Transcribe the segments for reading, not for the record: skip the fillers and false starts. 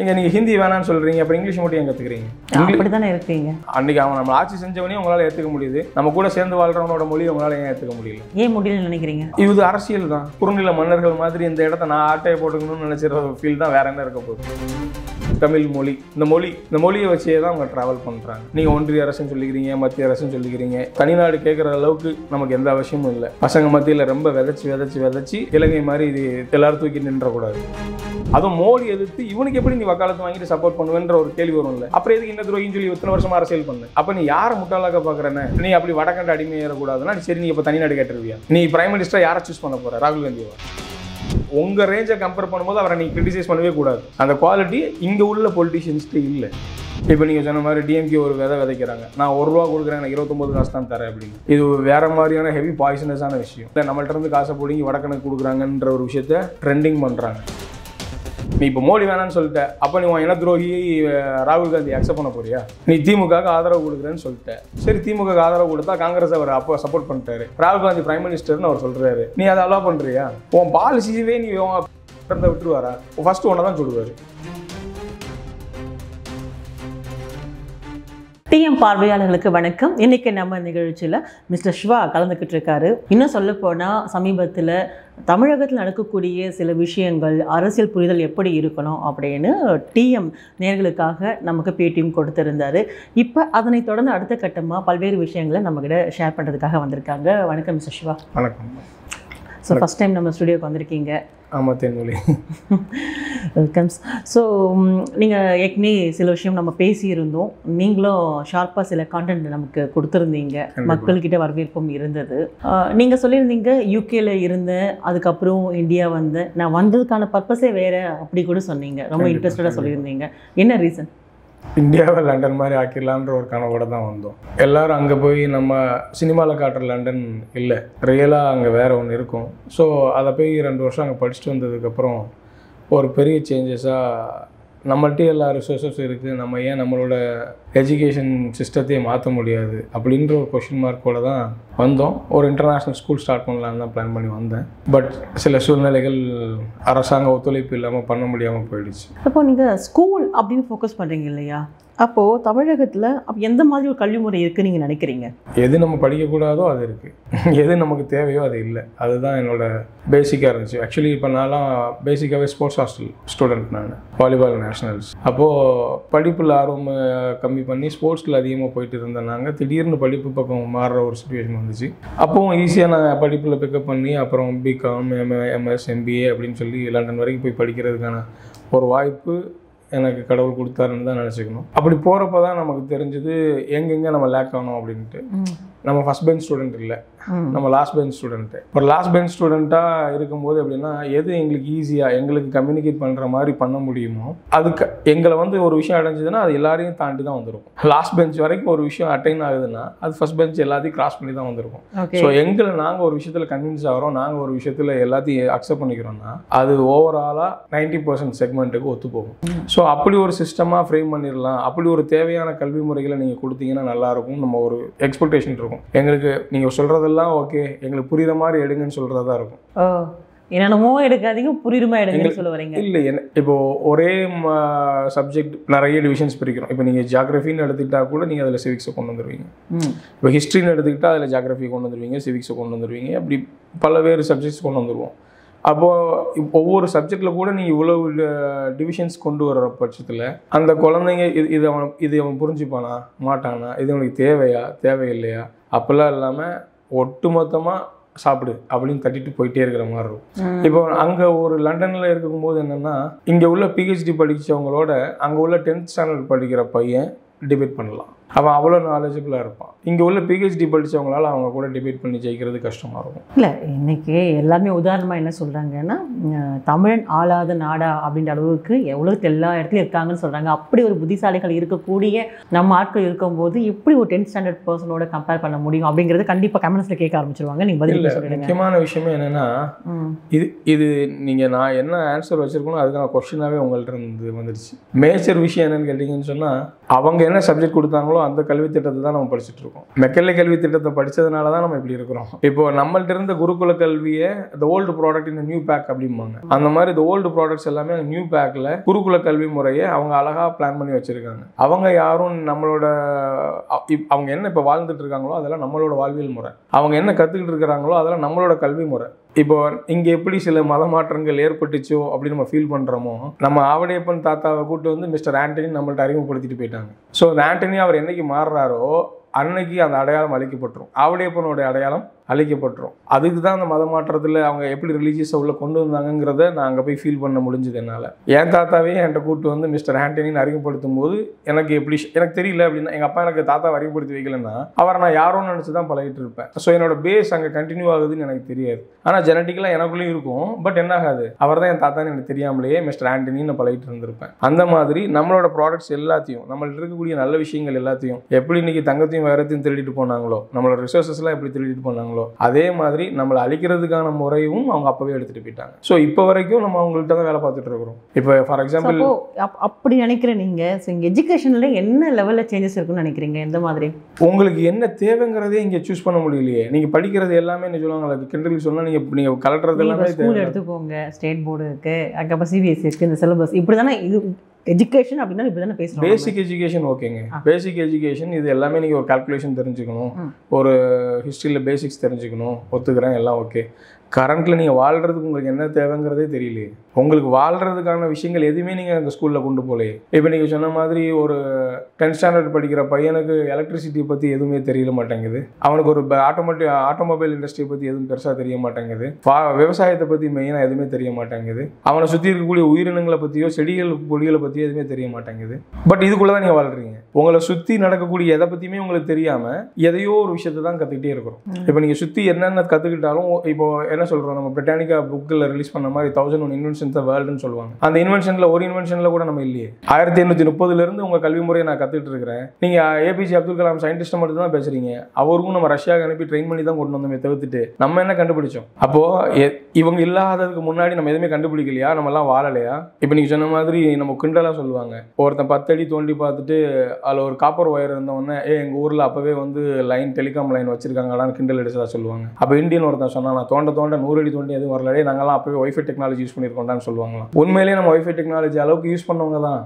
நீங்கள் ஹிந்தி வேணான்னு சொல்கிறீங்க, அப்புறம் இங்கிலீஷ் மட்டும் ஏன் கற்றுக்கிறீங்க? அப்படி தானே இருக்கீங்க. அன்றைக்கி அவன் நம்ம ஆட்சி செஞ்சவனையும் உங்களால் ஏற்றுக்க முடியுது, நம்ம கூட சேர்ந்து வாழ்கிறவனோட மொழியை உங்களால் ஏன் ஏற்றுக்க முடியல? ஏன் முடியலன்னு நினைக்கிறீங்க? இது அரசியல் தான். குறுநில மன்னர்கள் மாதிரி இந்த இடத்த நான் ஆட்டையை போட்டுக்கணும்னு நினச்சிற ஃபீல் தான். வேற என்ன இருக்க போகுது? தமிழ் மொழி, இந்த மொழியை வச்சே தான் அவங்க ட்ராவல் பண்ணுறாங்க. நீங்கள் ஒன்றிய அரசுன்னு சொல்லிக்கிறீங்க, மத்திய அரசுன்னு சொல்லிக்கிறீங்க. தனிநாடு கேட்குற அளவுக்கு நமக்கு எந்த அவசியமும் இல்லை. பசங்க மத்தியில் ரொம்ப விதைச்சி இலங்கை மாதிரி இது எல்லாரும் தூக்கி நின்றக்கூடாது. அதுவும் மோடி எதிர்த்து இவனுக்கு எப்படி நீ வக்காலத்து வாங்கிட்டு சப்போர்ட் பண்ணுவேன்ற ஒரு கேள்வி வரும்ல. அப்புறம் எதுக்கு இந்த துரோகின்னு சொல்லி இத்தனை வருஷமா அரசியல் பண்ணு? அப்போ நீ யாரை முட்டாளாக்க பார்க்குறேன்னு? நீ அப்படி வடக்கண்ட அடிமை ஏறக்கூடாதுன்னா சரி, நீ இப்போ தனிநாடு கேட்டுருவியா? நீ பிரைம் மினிஸ்டர் யாரை சூஸ் பண்ண போற? ராகுல் காந்திவா? உங்க ரேஞ்சை கம்பேர் பண்ணும்போது அவரை நீ கிரிட்டிசைஸ் பண்ணவே கூடாது. அந்த குவாலிட்டி இங்கே உள்ள பொலிட்டிஷியன்ஸ்க்கு இல்லை. இப்போ நீங்கள் சொன்ன மாதிரி டிஎம்கே ஒரு விதைக்கிறாங்க, நான் ₹1 கொடுக்குறேன், எனக்கு 29 காசு தான் தரேன் அப்படின்னு. இது வேற மாதிரியான ஹெவி பாய்சனஸான விஷயம். இல்லை, நம்மள்ட்ட இருந்து காசை பிடிங்கி வடக்கனுக்கு கொடுக்குறாங்கன்ற ஒரு விஷயத்த ட்ரெண்டிங் பண்ணுறாங்க. நீ இப்போ மோடி வேணான்னு சொல்லிட்ட, அப்போ நீ உன் இன துரோகி ராகுல் காந்தி அக்செப்ட் பண்ண போறியா? நீ திமுகவுக்கு ஆதரவு கொடுக்குறேன்னு சொல்லிட்ட. சரி, திமுக ஆதரவு கொடுத்தா காங்கிரஸ் அவர் அப்போ சப்போர்ட் பண்ணிட்டாரு, ராகுல் காந்தி பிரைம் மினிஸ்டர்னு அவர் சொல்றாரு. நீ அதை அலோவ் பண்றியா? உன் பாலிசியவே நீ விட்டுருவாரா? ஃபர்ஸ்ட் ஒன்றை தான் சொல்லுவாரு. டிஎம் பார்வையாளர்களுக்கு வணக்கம். இன்றைக்கி நம்ம நிகழ்ச்சியில் மிஸ்டர் சிவா கலந்துக்கிட்டு இருக்காரு. இன்னும் சொல்லப்போனால் சமீபத்தில் தமிழகத்தில் நடக்கக்கூடிய சில விஷயங்கள், அரசியல் புரிதல் எப்படி இருக்கணும் அப்படின்னு டிஎம் நேயர்களுக்காக நமக்கு பேட்டியும் கொடுத்துருந்தார். இப்போ அதனை தொடர்ந்து அடுத்த கட்டமாக பல்வேறு விஷயங்களை நம்மக்கிட்ட ஷேர் பண்ணுறதுக்காக வந்திருக்காங்க. வணக்கம் மிஸ்டர் சிவா. வணக்கம். ஸோ ஃபஸ்ட் டைம் நம்ம ஸ்டுடியோக்கு வந்திருக்கீங்க. ஆமாம், தென்மொழி. வெல்கம்ஸ். ஸோ நீங்கள் ஏற்கனவே சில விஷயம் நம்ம பேசியிருந்தோம், நீங்களும் ஷார்ப்பாக சில கான்டென்ட் நமக்கு கொடுத்துருந்தீங்க, மக்கள்கிட்ட வரவேற்பும் இருந்தது. நீங்கள் சொல்லியிருந்தீங்க யூகேல இருந்தேன், அதுக்கப்புறம் இந்தியா வந்தேன், நான் வந்ததுக்கான பர்பஸே வேறு அப்படி கூட சொன்னீங்க. ரொம்ப இன்ட்ரெஸ்டடாக சொல்லியிருந்தீங்க. என்ன ரீசன்? இந்தியாவை லண்டன் மாதிரி ஆக்கிடலான்ற ஒரு கனவோட தான் வந்தோம். எல்லாரும் அங்கே போய் நம்ம சினிமாவில் காட்டுற லண்டன் இல்லை, ரியலாக அங்கே வேறு ஒன்று இருக்கும். ஸோ அதை போய் 2 வருஷம் அங்கே படிச்சுட்டு வந்ததுக்கப்புறம் ஒரு பெரிய சேஞ்சஸாக நம்மள்கிட்ட எல்லா ரிசோர்ஸஸ் இருக்குது, நம்ம ஏன் நம்மளோட எஜுகேஷன் சிஸ்டத்தையே மாற்ற முடியாது அப்படின்ற ஒரு கொஷின் மார்க்கோடு தான் வந்தோம். ஒரு இன்டர்நேஷ்னல் ஸ்கூல் ஸ்டார்ட் பண்ணலான்னு தான் பிளான் பண்ணி வந்தேன். பட் சில சூழ்நிலைகள் அரசாங்க ஒத்துழைப்பு இல்லாமல் பண்ண முடியாமல் போயிடுச்சு. அப்போ நீங்கள் ஸ்கூல் அப்படின்னு ஃபோக்கஸ் பண்ணுறீங்க இல்லையா? அப்போது தமிழகத்தில் எந்த மாதிரி ஒரு கல்வி முறை இருக்குன்னு நீங்கள் நினைக்கிறீங்க? எது நம்ம படிக்கக்கூடாதோ அது இருக்குது, எது நமக்கு தேவையோ அது இல்லை. அதுதான் என்னோட பேசிக்காக இருந்துச்சு. ஆக்சுவலி இப்போ நான்லாம் பேசிக்காகவே ஸ்போர்ட்ஸ் ஹாஸ்டல் ஸ்டூடெண்ட், நான் வாலிபால் நேஷனல்ஸ். அப்போது படிப்பில் ஆர்வம் கம்மி பண்ணி ஸ்போர்ட்ஸில் அதிகமாக போயிட்டு இருந்தேன். நாங்கள் திடீர்னு படிப்பு பக்கம் மாறுற ஒரு சுச்சுவேஷன் வந்துச்சு. அப்போவும் ஈஸியாக நான் படிப்பில் பிக்கப் பண்ணி அப்புறம் பிகாம், எம்எஸ், எம்பிஏ அப்படின்னு சொல்லி லண்டன் வரைக்கும் போய் படிக்கிறதுக்கான ஒரு வாய்ப்பு எனக்கு கடவுள் கொடுத்தாருன்னு தான் நினச்சிக்கணும். அப்படி போகிறப்ப தான் நமக்கு தெரிஞ்சது எங்கெங்கே நம்ம லேக் ஆகணும் அப்படின்ட்டு. நம்ம ஃபஸ்ட் பெஞ்ச் ஸ்டூடெண்ட் இல்லை, நம்ம லாஸ்ட் பெஞ்ச் ஸ்டூடெண்ட்டு. ஒரு லாஸ்ட் பெஞ்ச் ஸ்டூடெண்ட்டாக இருக்கும்போது எப்படின்னா, எது எங்களுக்கு ஈஸியாக எங்களுக்கு கம்யூனிகேட் பண்ணுற மாதிரி பண்ண முடியுமோ அதுக்கு எங்களை ஒரு விஷயம் அடைஞ்சதுன்னா அது எல்லாரையும் தாண்டி தான் வந்திருக்கும். லாஸ்ட் பெஞ்ச் வரைக்கும் ஒரு விஷயம் அட்டைன் ஆகுதுன்னா அது ஃபஸ்ட் பெஞ்ச் எல்லாத்தையும் கிராஸ் பண்ணி தான் வந்திருக்கும். ஸோ நாங்கள் ஒரு விஷயத்தில் கன்வின்ஸ் ஆகிறோம், நாங்கள் ஒரு விஷயத்தில் எல்லாத்தையும் அக்செப்ட் பண்ணிக்கிறோம்னா அது ஓவராலாக 90% செக்மெண்ட்டுக்கு ஒத்து போகும். ஸோ அப்படி ஒரு சிஸ்டமாக ஃப்ரேம் பண்ணிடலாம். அப்படி ஒரு தேவையான கல்வி முறைகளை நீங்கள் கொடுத்தீங்கன்னா நல்லாயிருக்கும். நம்ம ஒரு எக்ஸ்பெக்டேஷன் இருக்கும் எங்களுக்கு. நீங்கள் சொல்கிறதெல்லாம் ஓகே, எங்களுக்கு புரியுற மாதிரி எடுங்கன்னு சொல்கிறதா இருக்கும். என்னென்னமோ எடுக்காதீங்க, புரியுமா எடுங்கன்னு சொல்ல வரீங்க? இல்லை, இப்போ ஒரே சப்ஜெக்ட் நிறைய டிவிஷன்ஸ் பிரிக்கிறோம். இப்போ நீங்கள் ஜியாகிரஃபின்னு எடுத்துக்கிட்டா கூட நீங்கள் அதில் சிவிக்ஸை கொண்டு வந்துடுவீங்க. இப்போ ஹிஸ்ட்ரின்னு எடுத்துக்கிட்டால் அதில் ஜியாகிரஃபி கொண்டு வந்துடுவீங்க, சிவிக்ஸை கொண்டு வந்துடுவீங்க. அப்படி பல்வேறு சப்ஜெக்ட்ஸ் கொண்டு வந்துடுவோம். அப்போது ஒவ்வொரு சப்ஜெக்டில் கூட நீங்கள் இவ்வளவு டிவிஷன்ஸ் கொண்டு வர்ற பட்சத்தில் அந்த குழந்தைங்க இது அவன் புரிஞ்சுப்பானா மாட்டானா, இது அவனுக்கு தேவையா தேவையில்லையா அப்படிலாம் இல்லாமல் ஒட்டுமொத்தமாக சாப்பிடு அப்படின்னு தட்டிட்டு போயிட்டே இருக்கிற மாதிரி இருக்கும். இப்போ அங்கே ஒரு லண்டனில் இருக்கும்போது என்னென்னா, இங்கே உள்ள பிஹெச்டி படித்தவங்களோட அங்கே உள்ள 10th ஸ்டாண்டர்ட் படிக்கிற பையன் டிபேட் பண்ணலாம். அவன் அவ்வளோ நாலேஜபிளாக இருப்பான். இங்கே உள்ள பிஹெச்டி படித்தவங்களால அவங்க கூட டிபேட் பண்ணி ஜெயிக்கிறது கஷ்டமாக இருக்கும். இல்லை, இன்றைக்கி எல்லாருமே உதாரணமாக என்ன சொல்கிறாங்கன்னா, தமிழன் ஆளாத நாடா அப்படின்ற அளவுக்கு உலகத்தில் எல்லா இடத்துலையும் இருக்காங்கன்னு சொல்கிறாங்க. அப்படி ஒரு புத்திசாலிகள் இருக்கக்கூடிய நம்ம ஆட்கள் இருக்கும்போது எப்படி ஒரு 10th ஸ்டாண்டர்ட் பர்சனோட கம்பேர் பண்ண முடியும் அப்படிங்கிறது கண்டிப்பாக கமெண்ட்ஸில் கேட்க ஆரம்பிச்சிருவாங்க. நீங்கள் பதில் சொல்லுங்கள். முக்கியமான விஷயமே என்னென்னா, இது நீங்கள் நான் என்ன ஆன்சர் வச்சுருக்கணும் அதுக்கான கொஸ்டினாகவே உங்கள்கிட்ட இருந்து வந்துடுச்சு. மேஜர் விஷயம் என்னென்னு கேட்டிங்கன்னு சொன்னால், அவங்க என்ன சப்ஜெக்ட் கொடுத்தாங்களோ படிக்கிறாங்களோ அந்த கல்வி திட்டத்தை தான் நம்ம படிச்சுட்டு இருக்கோம். மெக்கல்லே கல்வி திட்டத்தை படிச்சதுனால தான் நம்ம இப்படி இருக்கிறோம். இப்போ நம்மள்ட்ட இருந்த குருகுல கல்வியை the old product in a new pack அப்படிம்பாங்க. அந்த மாதிரி the old products எல்லாமே நியூ பேக்ல குருகுல கல்வி முறையை அவங்க அழகா பிளான் பண்ணி வச்சிருக்காங்க. அவங்க யாரும் நம்மளோட அவங்க என்ன இப்போ வாழ்ந்துட்டு இருக்காங்களோ அதெல்லாம் நம்மளோட வாழ்வியல் முறை, அவங்க என்ன கத்துக்கிட்டு இருக்கிறாங்களோ அதெல்லாம் நம்மளோட கல்வி முறை. இப்போ இங்கே எப்படி சில மத மாற்றங்கள் ஏற்பட்டுச்சோ அப்படின்னு நம்ம ஃபீல் பண்ணுறோமோ, நம்ம ஆவடையப்பன் தாத்தாவை கூட்டு வந்து மிஸ்டர் ஆண்டனி நம்மள்ட்ட அறிமுகப்படுத்திட்டு போயிட்டாங்க. ஸோ அந்த ஆண்டனி அவர் என்னைக்கு மாறுறாரோ அன்னைக்கு அந்த அடையாளம் அழிக்கப்பட்டுரும், ஆவடையப்பனோட அடையாளம் அழிக்கப்பட்டுரும். அதுக்கு தான் அந்த மத மாற்றத்தில் அவங்க எப்படி ரிலீஜியஸை உள்ள கொண்டு வந்தாங்கிறத நான் அங்கே போய் ஃபீல் பண்ண முடிஞ்சது என்னால். என் தாத்தாவே என்கிட்ட கூப்பிட்டு வந்து மிஸ்டர் ஆண்டனின்னு அறிமுகப்படுத்தும் போது எனக்கு தெரியல அப்படின்னா, எங்கள் அப்பா எனக்கு தாத்தாவை அறிமுகப்படுத்தி வைக்கலன்னா அவரை நான் யாரோன்னு நினச்சி தான் பழகிட்டு இருப்பேன். ஸோ என்னோட பேஸ் அங்கே கண்டினியூ ஆகுதுன்னு எனக்கு தெரியாது. ஆனால் ஜெனட்டிக்கலாக எனக்குள்ளேயும் இருக்கும், பட் என்ன ஆகாது, அவர் தான் என் தாத்தான்னு எனக்கு தெரியாமலேயே மிஸ்டர் ஆண்டனின்னு நான் பழகிட்டு இருந்திருப்பேன். அந்த மாதிரி நம்மளோட ப்ராடக்ட்ஸ் எல்லாத்தையும், நம்மள்ட்ட இருக்கக்கூடிய நல்ல விஷயங்கள் எல்லாத்தையும் எப்படி இன்னைக்கு தங்கத்தையும் வேறத்தையும் திருடிட்டு போனாங்களோ, நம்மளோட ரிசோர்ஸஸ்லாம் எப்படி திருடிட்டு போனாங்களோ அதே மாதிரி நம்மளை அழிக்கிறதுக்கான முறையும் அவங்க அப்பவே எடுத்துட்டு போயிட்டாங்க. ஸோ இப்போ வரைக்கும் நம்ம அவங்கள்ட்ட தான் வேலை பார்த்துட்டு இருக்கிறோம். இப்போ ஃபார் எக்ஸாம்பிள் அப்படி நினைக்கிறேன் நீங்க எஜுகேஷன்ல என்ன லெவல்ல சேஞ்சஸ் இருக்குன்னு நினைக்கிறீங்க? எந்த மாதிரி உங்களுக்கு என்ன தேவைங்கிறதே இங்கே சூஸ் பண்ண முடியலையே. நீங்க படிக்கிறது எல்லாமே என்ன சொல்லுவாங்க, கிண்டலுக்கு சொன்னா நீங்க கலட்டுறது எல்லாமே ஸ்கூல் எடுத்துக்கோங்க, ஸ்டேட் போர்டு இருக்கு, அதுக்கப்புறம் சிபிஎஸ்சி இருக்கு, இந்த சிலபஸ் இப்படி தானே இது எஜுகேஷன் அப்படின்னா இப்படி தானே பேசுகிறோம். பேசிக் எஜுகேஷன் ஓகேங்க, பேசிக் எஜுகேஷன் இது எல்லாமே நீங்கள் ஒரு கால்குலேஷன் தெரிஞ்சுக்கணும், ஒரு ஹிஸ்ட்ரியில் பேசிக்ஸ் தெரிஞ்சுக்கணும், ஒத்துக்கிறேன், எல்லாம் ஓகே. கரண்ட்டில் நீங்கள் வாழ்கிறதுக்கு உங்களுக்கு என்ன தேவைங்கிறதே தெரியலையே. உங்களுக்கு வாழ்கிறதுக்கான விஷயங்கள் எதுவுமே நீங்கள் அந்த ஸ்கூலில் கொண்டு போகலையே. இப்போ நீங்கள் சொன்ன மாதிரி ஒரு 10th ஸ்டாண்டர்ட் படிக்கிற பையனுக்கு எலக்ட்ரிசிட்டியை பற்றி எதுவுமே தெரியல மாட்டேங்குது, அவனுக்கு ஒரு ஆட்டோமொபைல் இண்டஸ்ட்ரியை பற்றி எதுவும் பெருசாக தெரிய மாட்டேங்குது, விவசாயத்தை பற்றி மெயினாக எதுவுமே தெரிய மாட்டேங்குது, அவனை சுற்றி இருக்கக்கூடிய உயிரினங்களை பற்றியோ செடிகள் கொடிகளை பற்றியோ எதுவுமே தெரிய மாட்டேங்குது. பட் இதுக்குள்ளே தான் நீங்கள் வாழ்கிறீங்க. உங்களை சுற்றி நடக்கக்கூடிய எதை பற்றியுமே உங்களுக்கு தெரியாமல் எதையோ ஒரு விஷயத்தை தான் கற்றுக்கிட்டே இருக்கிறோம். இப்போ நீங்கள் சுற்றி என்னென்ன கற்றுக்கிட்டாலும், இப்போ என்ன சொல்கிறோம், நம்ம பிரிட்டானிக்கா புக்கில் ரிலீஸ் பண்ண மாதிரி 1001 இன்வென்ஷன்ஸ் வேர்ல்டுன்னு சொல்லுவாங்க. அந்த இன்வென்ஷனில் ஒரு இன்வென்ஷனில் கூட நம்ம இல்லையே. 1830 உங்கள் கல்வி முறையை நான் கற்றுக்கிட்டு இருக்கிறேன். நீங்கள் ஏபிஜே அப்துல் கலாம் சயின்டிஸ்ட்டை மட்டும் தான் பேசுகிறீங்க, அவருக்கும் நம்ம ரஷ்யாவுக்கு அனுப்பி ட்ரெயின் பண்ணி தான் கொண்டு வந்தோமே தவிர்த்துட்டு நம்ம என்ன கண்டுபிடிச்சோம்? அப்போது இவங்க இல்லாததுக்கு முன்னாடி நம்ம எதுவுமே கண்டுபிடிக்கலையா, நம்மலாம் வாழலையா? இப்போ நீங்கள் சொன்ன மாதிரி நம்ம கிண்டலாக சொல்லுவாங்க, ஒருத்தன் 10 அடி தோண்டி பார்த்துட்டு அதில் ஒரு காப்பர் ஒயர் இருந்தவொடனே எங்கள் ஊரில் அப்போவே வந்து டெலிகாம் லைன் வச்சிருக்காங்களான்னு கிண்டல் அடிச்சதா சொல்லுவாங்க. அப்போ இந்தியன் ஒருத்தன் சொன்னா, நான் தோண்ட 100 அடி தோண்டி எதுவும் வரலையே, நாங்களாம் அப்போவே ஒய்ஃபை டெக்னாலஜி யூஸ் பண்ணியிருக்கோம்டான்னு சொல்லுவாங்களாம். உண்மையிலேயே நம்ம ஒய்ஃபை டெக்னாலஜி அளவுக்கு யூஸ் பண்ணவங்க தான்,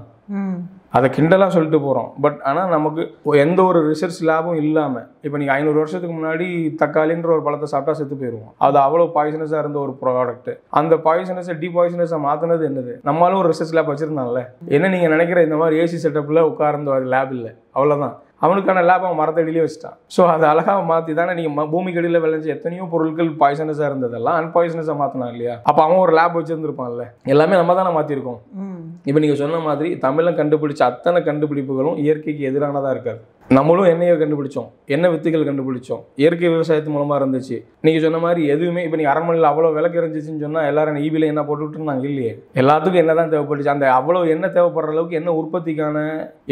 அதை கிண்டலாக சொல்லிட்டு போகிறோம். பட் ஆனால் நமக்கு எந்த ஒரு ரிசர்ச் லேபும் இல்லாமல், இப்போ நீங்கள் 500 வருஷத்துக்கு முன்னாடி தக்காளின்ற ஒரு பழத்தை சாப்பிட்டா செத்து போயிடுவோம். அது அவ்வளோ பாய்சனஸாக இருந்த ஒரு ப்ராடக்ட். அந்த பாய்சனஸை டீபாய்சனஸை மாற்றினது என்னது? நம்மளும் ஒரு ரிசர்ச் லேப் வச்சுருந்தாங்கல்ல. என்ன நீங்கள் நினைக்கிற இந்த மாதிரி ஏசி செட்டப்பில் உட்கார்ந்த ஒரு லேப் இல்லை, அவ்வளோதான். அவனுக்கான லேப் அவன் மரத்தடியிலே வச்சுட்டான். ஸோ அதை அழகாக மாற்றி தானே நீங்கள் பூமிக்கு அடியில் விளைஞ்ச எத்தனையோ பொருட்கள் பாய்சனஸாக இருந்ததெல்லாம் அன்பாய்சனஸாக மாற்றினான் இல்லையா? அப்போ அவன் ஒரு லேப் வச்சுருந்துருப்பான்ல. எல்லாமே நம்ம தானே மாற்றிருக்கோம். இப்போ நீங்கள் சொன்ன மாதிரி தமிழன் கண்டுபிடிச்ச அத்தனை கண்டுபிடிப்புகளும் இயற்கைக்கு எதிரானதாக இருக்காது. நம்மளும் எண்ணெயை கண்டுபிடிச்சோம், எண்ணெய் வித்துகள் கண்டுபிடிச்சோம், இயற்கை விவசாயத்து மூலமாக இருந்துச்சு. நீங்கள் சொன்ன மாதிரி எதுவுமே இப்போ நீங்கள் அரண்மனையில் அவ்வளோ விளக்கு இருந்துச்சுன்னு சொன்னால் எல்லாரும் ஈவில என்ன போட்டுவிட்டு இருந்தாங்க இல்லையே. எல்லாத்துக்கும் என்ன தான் தேவைப்பட்டுச்சு. அந்த அவ்வளோ எண்ணெய் தேவைப்படுற அளவுக்கு எண்ணெய் உற்பத்திக்கான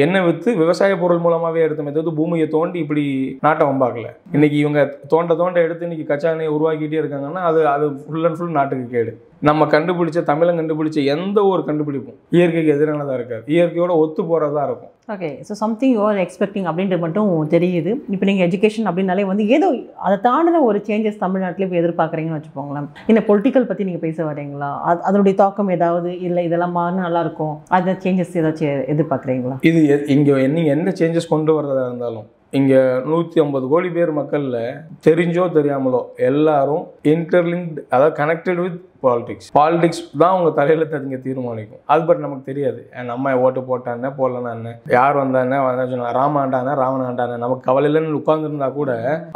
எண்ணெய் வித்து விவசாய பொருள் மூலமாகவே எடுத்தோமே தவிர்த்து பூமியை தோண்டி இப்படி நாட்டை வம்பாக்கல. இன்னைக்கு இவங்க தோண்ட எடுத்து இன்னைக்கு கச்சா எண்ணெயை உருவாக்கிட்டே இருக்காங்கன்னா அது ஃபுல் அண்ட் ஃபுல் நாட்டுக்கு கேடு. நம்ம கண்டுபிடிச்ச தமிழன் கண்டுபிடிச்ச எந்த ஒரு கண்டுபிடிப்பும் இயற்கைக்கு எதிரானதாக இருக்காது, இயற்கையோட ஒத்து போகிறதா இருக்கும். Okay, so something you are expecting அப்படின்றது மட்டும் தெரியுது. இப்போ நீங்கள் எஜுகேஷன் அப்படின்னாலே வந்து ஏதோ அதை தாண்டின ஒரு சேஞ்சஸ் தமிழ்நாட்டில் இப்போ எதிர்பார்க்குறீங்கன்னு வச்சுக்கோங்களேன். இந்த பொலிட்டிக்கல் பற்றி நீங்கள் பேச வரீங்களா? அதனுடைய தாக்கம் ஏதாவது இல்லை இதெல்லாம் மாறினா நல்லாயிருக்கும், அந்த சேஞ்சஸ் ஏதாச்சும் எதிர்பார்க்குறீங்களா? இது இங்கே நீங்கள் எந்த சேஞ்சஸ் கொண்டு வரதா இருந்தாலும் இங்கே 150 கோடி பேர் மக்களில் தெரிஞ்சோ தெரியாமலோ எல்லாரும் இன்டர்லிங்க்ட், அதாவது கனெக்டட் வித் பாலிடிக்ஸ் தான் உங்கள் தலையில் இங்கே தீர்மானிக்கும். அது பட் நமக்கு தெரியாது. நம்ம ஓட்டு போட்டானே போடலன்னா என்ன, யார் வந்தானே சொன்னா ராமாண்டானே ராவணாண்டானே, நமக்கு கவலை இல்லைன்னு உட்கார்ந்துருந்தா கூட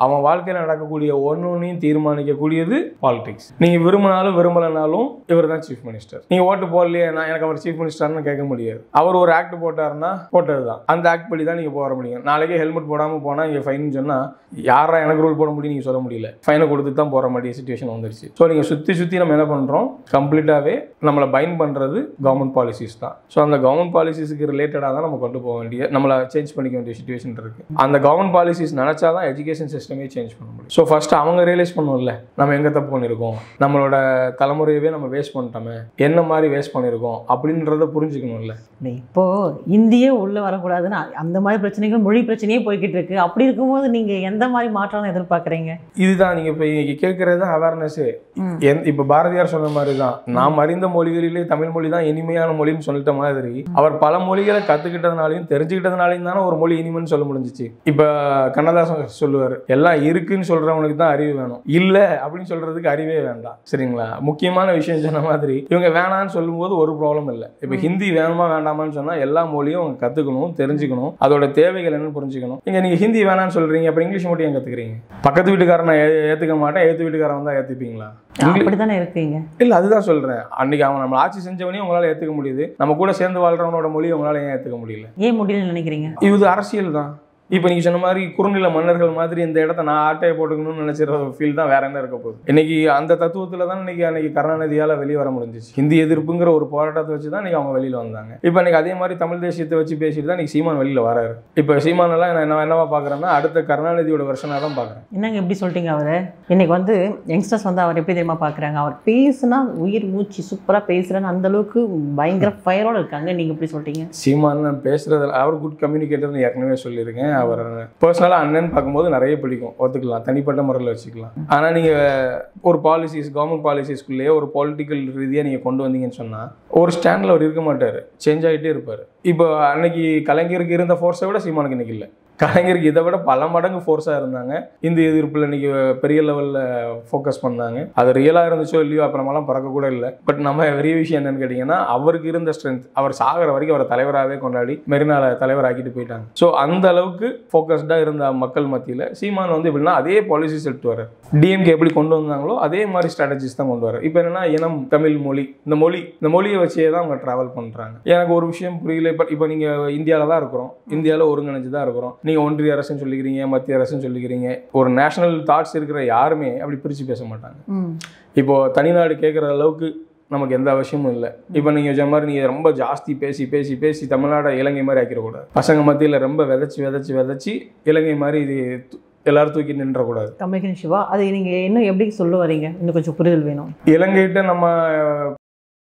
அவன் வாழ்க்கையில் நடக்கக்கூடிய ஒன்றையும் தீர்மானிக்கக்கூடியது பாலிடிக்ஸ். நீங்கள் விரும்பினாலும் விரும்பலைனாலும் இவர் தான் சீஃப் மினிஸ்டர். நீங்கள் ஓட்டு போடலையே, எனக்கு அவர் சீஃப் மினிஸ்டர்னு கேட்க முடியாது. அவர் ஒரு ஆக்ட் போட்டாருன்னா போட்டது தான், அந்த ஆக்ட் படி தான் நீங்கள் போட முடியும். நாளைக்கே ஹெல்மெட் போடாமல் போனால் இங்கே ஃபைன் சொன்னால் யாரா எனக்கு ரூல் போட முடியும் நீங்கள் சொல்ல முடியல. ஃபைனை கொடுத்து தான் போகிற மாதிரி சுச்சுவேஷன் வந்துருச்சு. ஸோ நீங்கள் சுற்றி நம்ம என்ன பண்ணுறோம், கம்ப்ளீட்டாகவே நம்மளை பைண்ட் பண்ணுறது கவர்மெண்ட் பாலிசிஸ் தான். ஸோ அந்த கவர்மெண்ட் பாலிசிஸுக்கு ரிலேட்டடாக தான் நம்ம கொண்டு போக வேண்டிய, நம்மளை சேஞ்ச் பண்ணிக்க வேண்டிய சுச்சுவேஷன் இருக்குது. அந்த கவர்மெண்ட் பாலிசிஸ் நினச்சா தான் எஜுகேஷன் சிஸ்டமே சேஞ்ச் பண்ண முடியும். ஸோ ஃபஸ்ட்டு அவங்க ரியலைஸ் பண்ணுவோம்ல, நம்ம எங்கே தப்பு பண்ணியிருக்கோம், நம்மளோட தலைமுறையவே நம்ம வேஸ்ட் பண்ணிட்டோமே, என்ன மாதிரி வேஸ்ட் பண்ணியிருக்கோம் அப்படின்றத புரிஞ்சுக்கணும்ல. இப்போது இந்தியே உள்ளே வரக்கூடாதுன்னு அந்த மாதிரி பிரச்சனைகள், மொழி பிரச்சனையே போய்கிட்டு இருக்கு. அப்படி இருக்கும்போது நீங்கள் எந்த மாதிரி மாற்றம் எதிர்பார்க்குறீங்க? இதுதான் நீங்கள் இப்போ இங்கே கேட்குறது தான் அவேர்னஸ்ஸு. இப்போ பாரதியார் சொன்ன மாதிரி தான், நாம் அறிந்த மொழிகளிலே தமிழ் மொழி தான் இனிமையான மொழின்னு சொல்லிட்ட மாதிரி, அவர் பல மொழிகளை கற்றுக்கிட்டதுனாலையும் தெரிஞ்சுக்கிட்டதுனாலையும் தானே ஒரு மொழி இனிமைன்னு சொல்ல முடிஞ்சிச்சு. இப்போ கண்ணதாசன் சொல்லுவார், எல்லாம் இருக்குன்னு சொல்கிறவனுக்கு தான் அறிவு வேணும், இல்லை அப்படின்னு சொல்கிறதுக்கு அறிவே வேண்டாம். சரிங்களா? முக்கியமான விஷயம் சொன்ன மாதிரி இவங்க வேணான்னு சொல்லும்போது ஒரு ப்ராப்ளம் இல்லை. இப்போ ஹிந்தி வேணுமா வேண்டாமான்னு சொன்னால் எல்லா மொழியும் அவங்க கற்றுக்கணும், தெரிஞ்சுக்கணும், அதோட தேவைகள் என்னன்னு புரிஞ்சுக்கணும். நீங்கள் ஹிந்தி வேணான்னு சொல்கிறீங்க, அப்புறம் இங்கிலீஷ் மட்டும் ஏன் கற்றுக்கிறீங்க? பக்கத்து வீட்டுக்காரனை ஏற்றுக்க மாட்டேன், ஏற்று வீட்டுக்காரன் வந்தால் ஏற்றுப்பீங்களா? அப்படித்தானே இருக்கீங்க. இல்லை, அதுதான் சொல்கிறேன். அன்றைக்கி அவன் நம்ம ஆட்சி செஞ்சவனையும் உங்களால் ஏற்றுக்க முடியுது, நம்ம கூட சேர்ந்து வாழ்கிறவனோட மொழியை உங்களால் ஏன் ஏற்றுக்க முடியல? ஏன் முடியலன்னு நினைக்கிறீங்க? இது அரசியல் தான். இப்போ நீங்கள் சொன்ன மாதிரி குறுநில மன்னர்கள் மாதிரி இந்த இடத்த நான் ஆட்டையை போட்டுக்கணும்னு நினைச்சிற ஃபீல் தான் வேற என்ன இருக்க போகுது. இன்னைக்கு அந்த தத்துவத்தில் தான் அன்னைக்கு கருணாநிதியால் வெளியே வர முடிஞ்சிச்சு. ஹிந்தி எதிர்ப்புங்கிற ஒரு போராட்டத்தை வச்சு தான் இன்னைக்கு அவங்க வெளியில் வந்தாங்க. இப்போ இன்னைக்கு அதே மாதிரி தமிழ் தேசியத்தை வச்சு பேசிட்டு தான் இன்னைக்கு சீமான் வெளியில் வராரு. இப்போ சீமானெல்லாம் நான் என்னவா பார்க்குறேன்னா அடுத்த கருணாநிதியோட வெர்ஷனாக தான் பார்க்குறேன். என்னங்க எப்படி சொல்லிட்டீங்க? அவர் இன்னைக்கு யங்ஸ்டர்ஸ் அவர் எப்படி தெரியுமா பார்க்குறாங்க? அவர் பேசுனா உயிர் மூச்சு சூப்பராக பேசுகிறேன்னு அந்த அளவுக்கு பயங்கர ஃபயரோடு இருக்காங்க. நீங்கள் எப்படி சொல்லிட்டீங்க? சீமான் நான் பேசுறது, அவர் குட் கம்யூனிகேட்டர்னு ஏற்கனவே சொல்லியிருக்கேன். அவர் பர்சனலாக அண்ணன் பார்க்கும்போது நிறைய பிடிக்கும், ஒத்துக்கலாம், தனிப்பட்ட முறையில் வச்சுக்கலாம். ஆனால் நீங்கள் ஒரு பாலிசிஸ், கவர்மெண்ட் பாலிசிஸ்குள்ளேயே ஒரு பொலிட்டிக்கல் ரீதியாக நீங்கள் கொண்டு வந்தீங்கன்னு சொன்னால் ஒரு ஸ்டாண்டில் அவர் இருக்க மாட்டார், சேஞ்ச் ஆகிட்டே இருப்பார். இப்போ அன்னைக்கு கலைஞருக்கு இருந்த ஃபோர்ஸை விட சீமானுக்கு இன்னைக்கு இல்லை. கலைஞருக்கு இதை விட பல மடங்கு ஃபோர்ஸாக இருந்தாங்க. இந்த எதிர்ப்பில் இன்றைக்கி பெரிய லெவலில் ஃபோக்கஸ் பண்ணாங்க. அது ரியலாக இருந்துச்சோ இல்லையோ அப்புறமெல்லாம் பறக்கக்கூட இல்லை. பட் நம்ம பெரிய விஷயம் என்னென்னு கேட்டிங்கன்னா, அவருக்கு இருந்த ஸ்ட்ரென்த், அவர் சாகிற வரைக்கும் அவரை தலைவராகவே கொண்டாடி மெரினால தலைவராக்கிட்டு போயிட்டாங்க. ஸோ அந்த அளவுக்கு ஃபோக்கஸ்டாக இருந்த மக்கள் மத்தியில் சீமான் எப்படின்னா அதே பாலிசிஸ் எடுத்து வர, டிஎம்கே எப்படி கொண்டு வந்தாங்களோ அதே மாதிரி ஸ்ட்ராட்டஜிஸ் தான் கொண்டு வர. இப்போ என்னென்னா இனம், தமிழ் மொழி, இந்த மொழியை வச்சே தான் அவங்க ட்ராவல் பண்ணுறாங்க. எனக்கு ஒரு விஷயம் புரியல. இப்போ நீங்கள் இந்தியாவில் தான் இருக்கிறோம், இந்தியாவில் ஒருங்கிணைஞ்சு தான் இருக்கிறோம். நீங்கள் ஒன்றிய அரசுன்னு சொல்லிக்கிறீங்க, மத்திய அரசுன்னு சொல்லிக்கிறீங்க. ஒரு நேஷனல் தாட்ஸ் இருக்கிற யாருமே அப்படி பிரித்து பேச மாட்டாங்க. இப்போது தனிநாடு கேட்குற அளவுக்கு நமக்கு எந்த அவசியமும் இல்லை. இப்போ நீங்கள் சொன்ன மாதிரி நீங்கள் ரொம்ப ஜாஸ்தி பேசி தமிழ்நாடை இலங்கை மாதிரி ஆக்கிடக்கூடாது. பசங்க மத்தியில் ரொம்ப விதைச்சி இலங்கை மாதிரி இது எல்லாரும் தூக்கி நின்றக்கூடாது. கம்யூனிகேஷன் சிவா, அது நீங்கள் இன்னும் எப்படி சொல்ல வரீங்க? இன்னும் கொஞ்சம் புரிதல் வேணும். இலங்கைகிட்ட நம்ம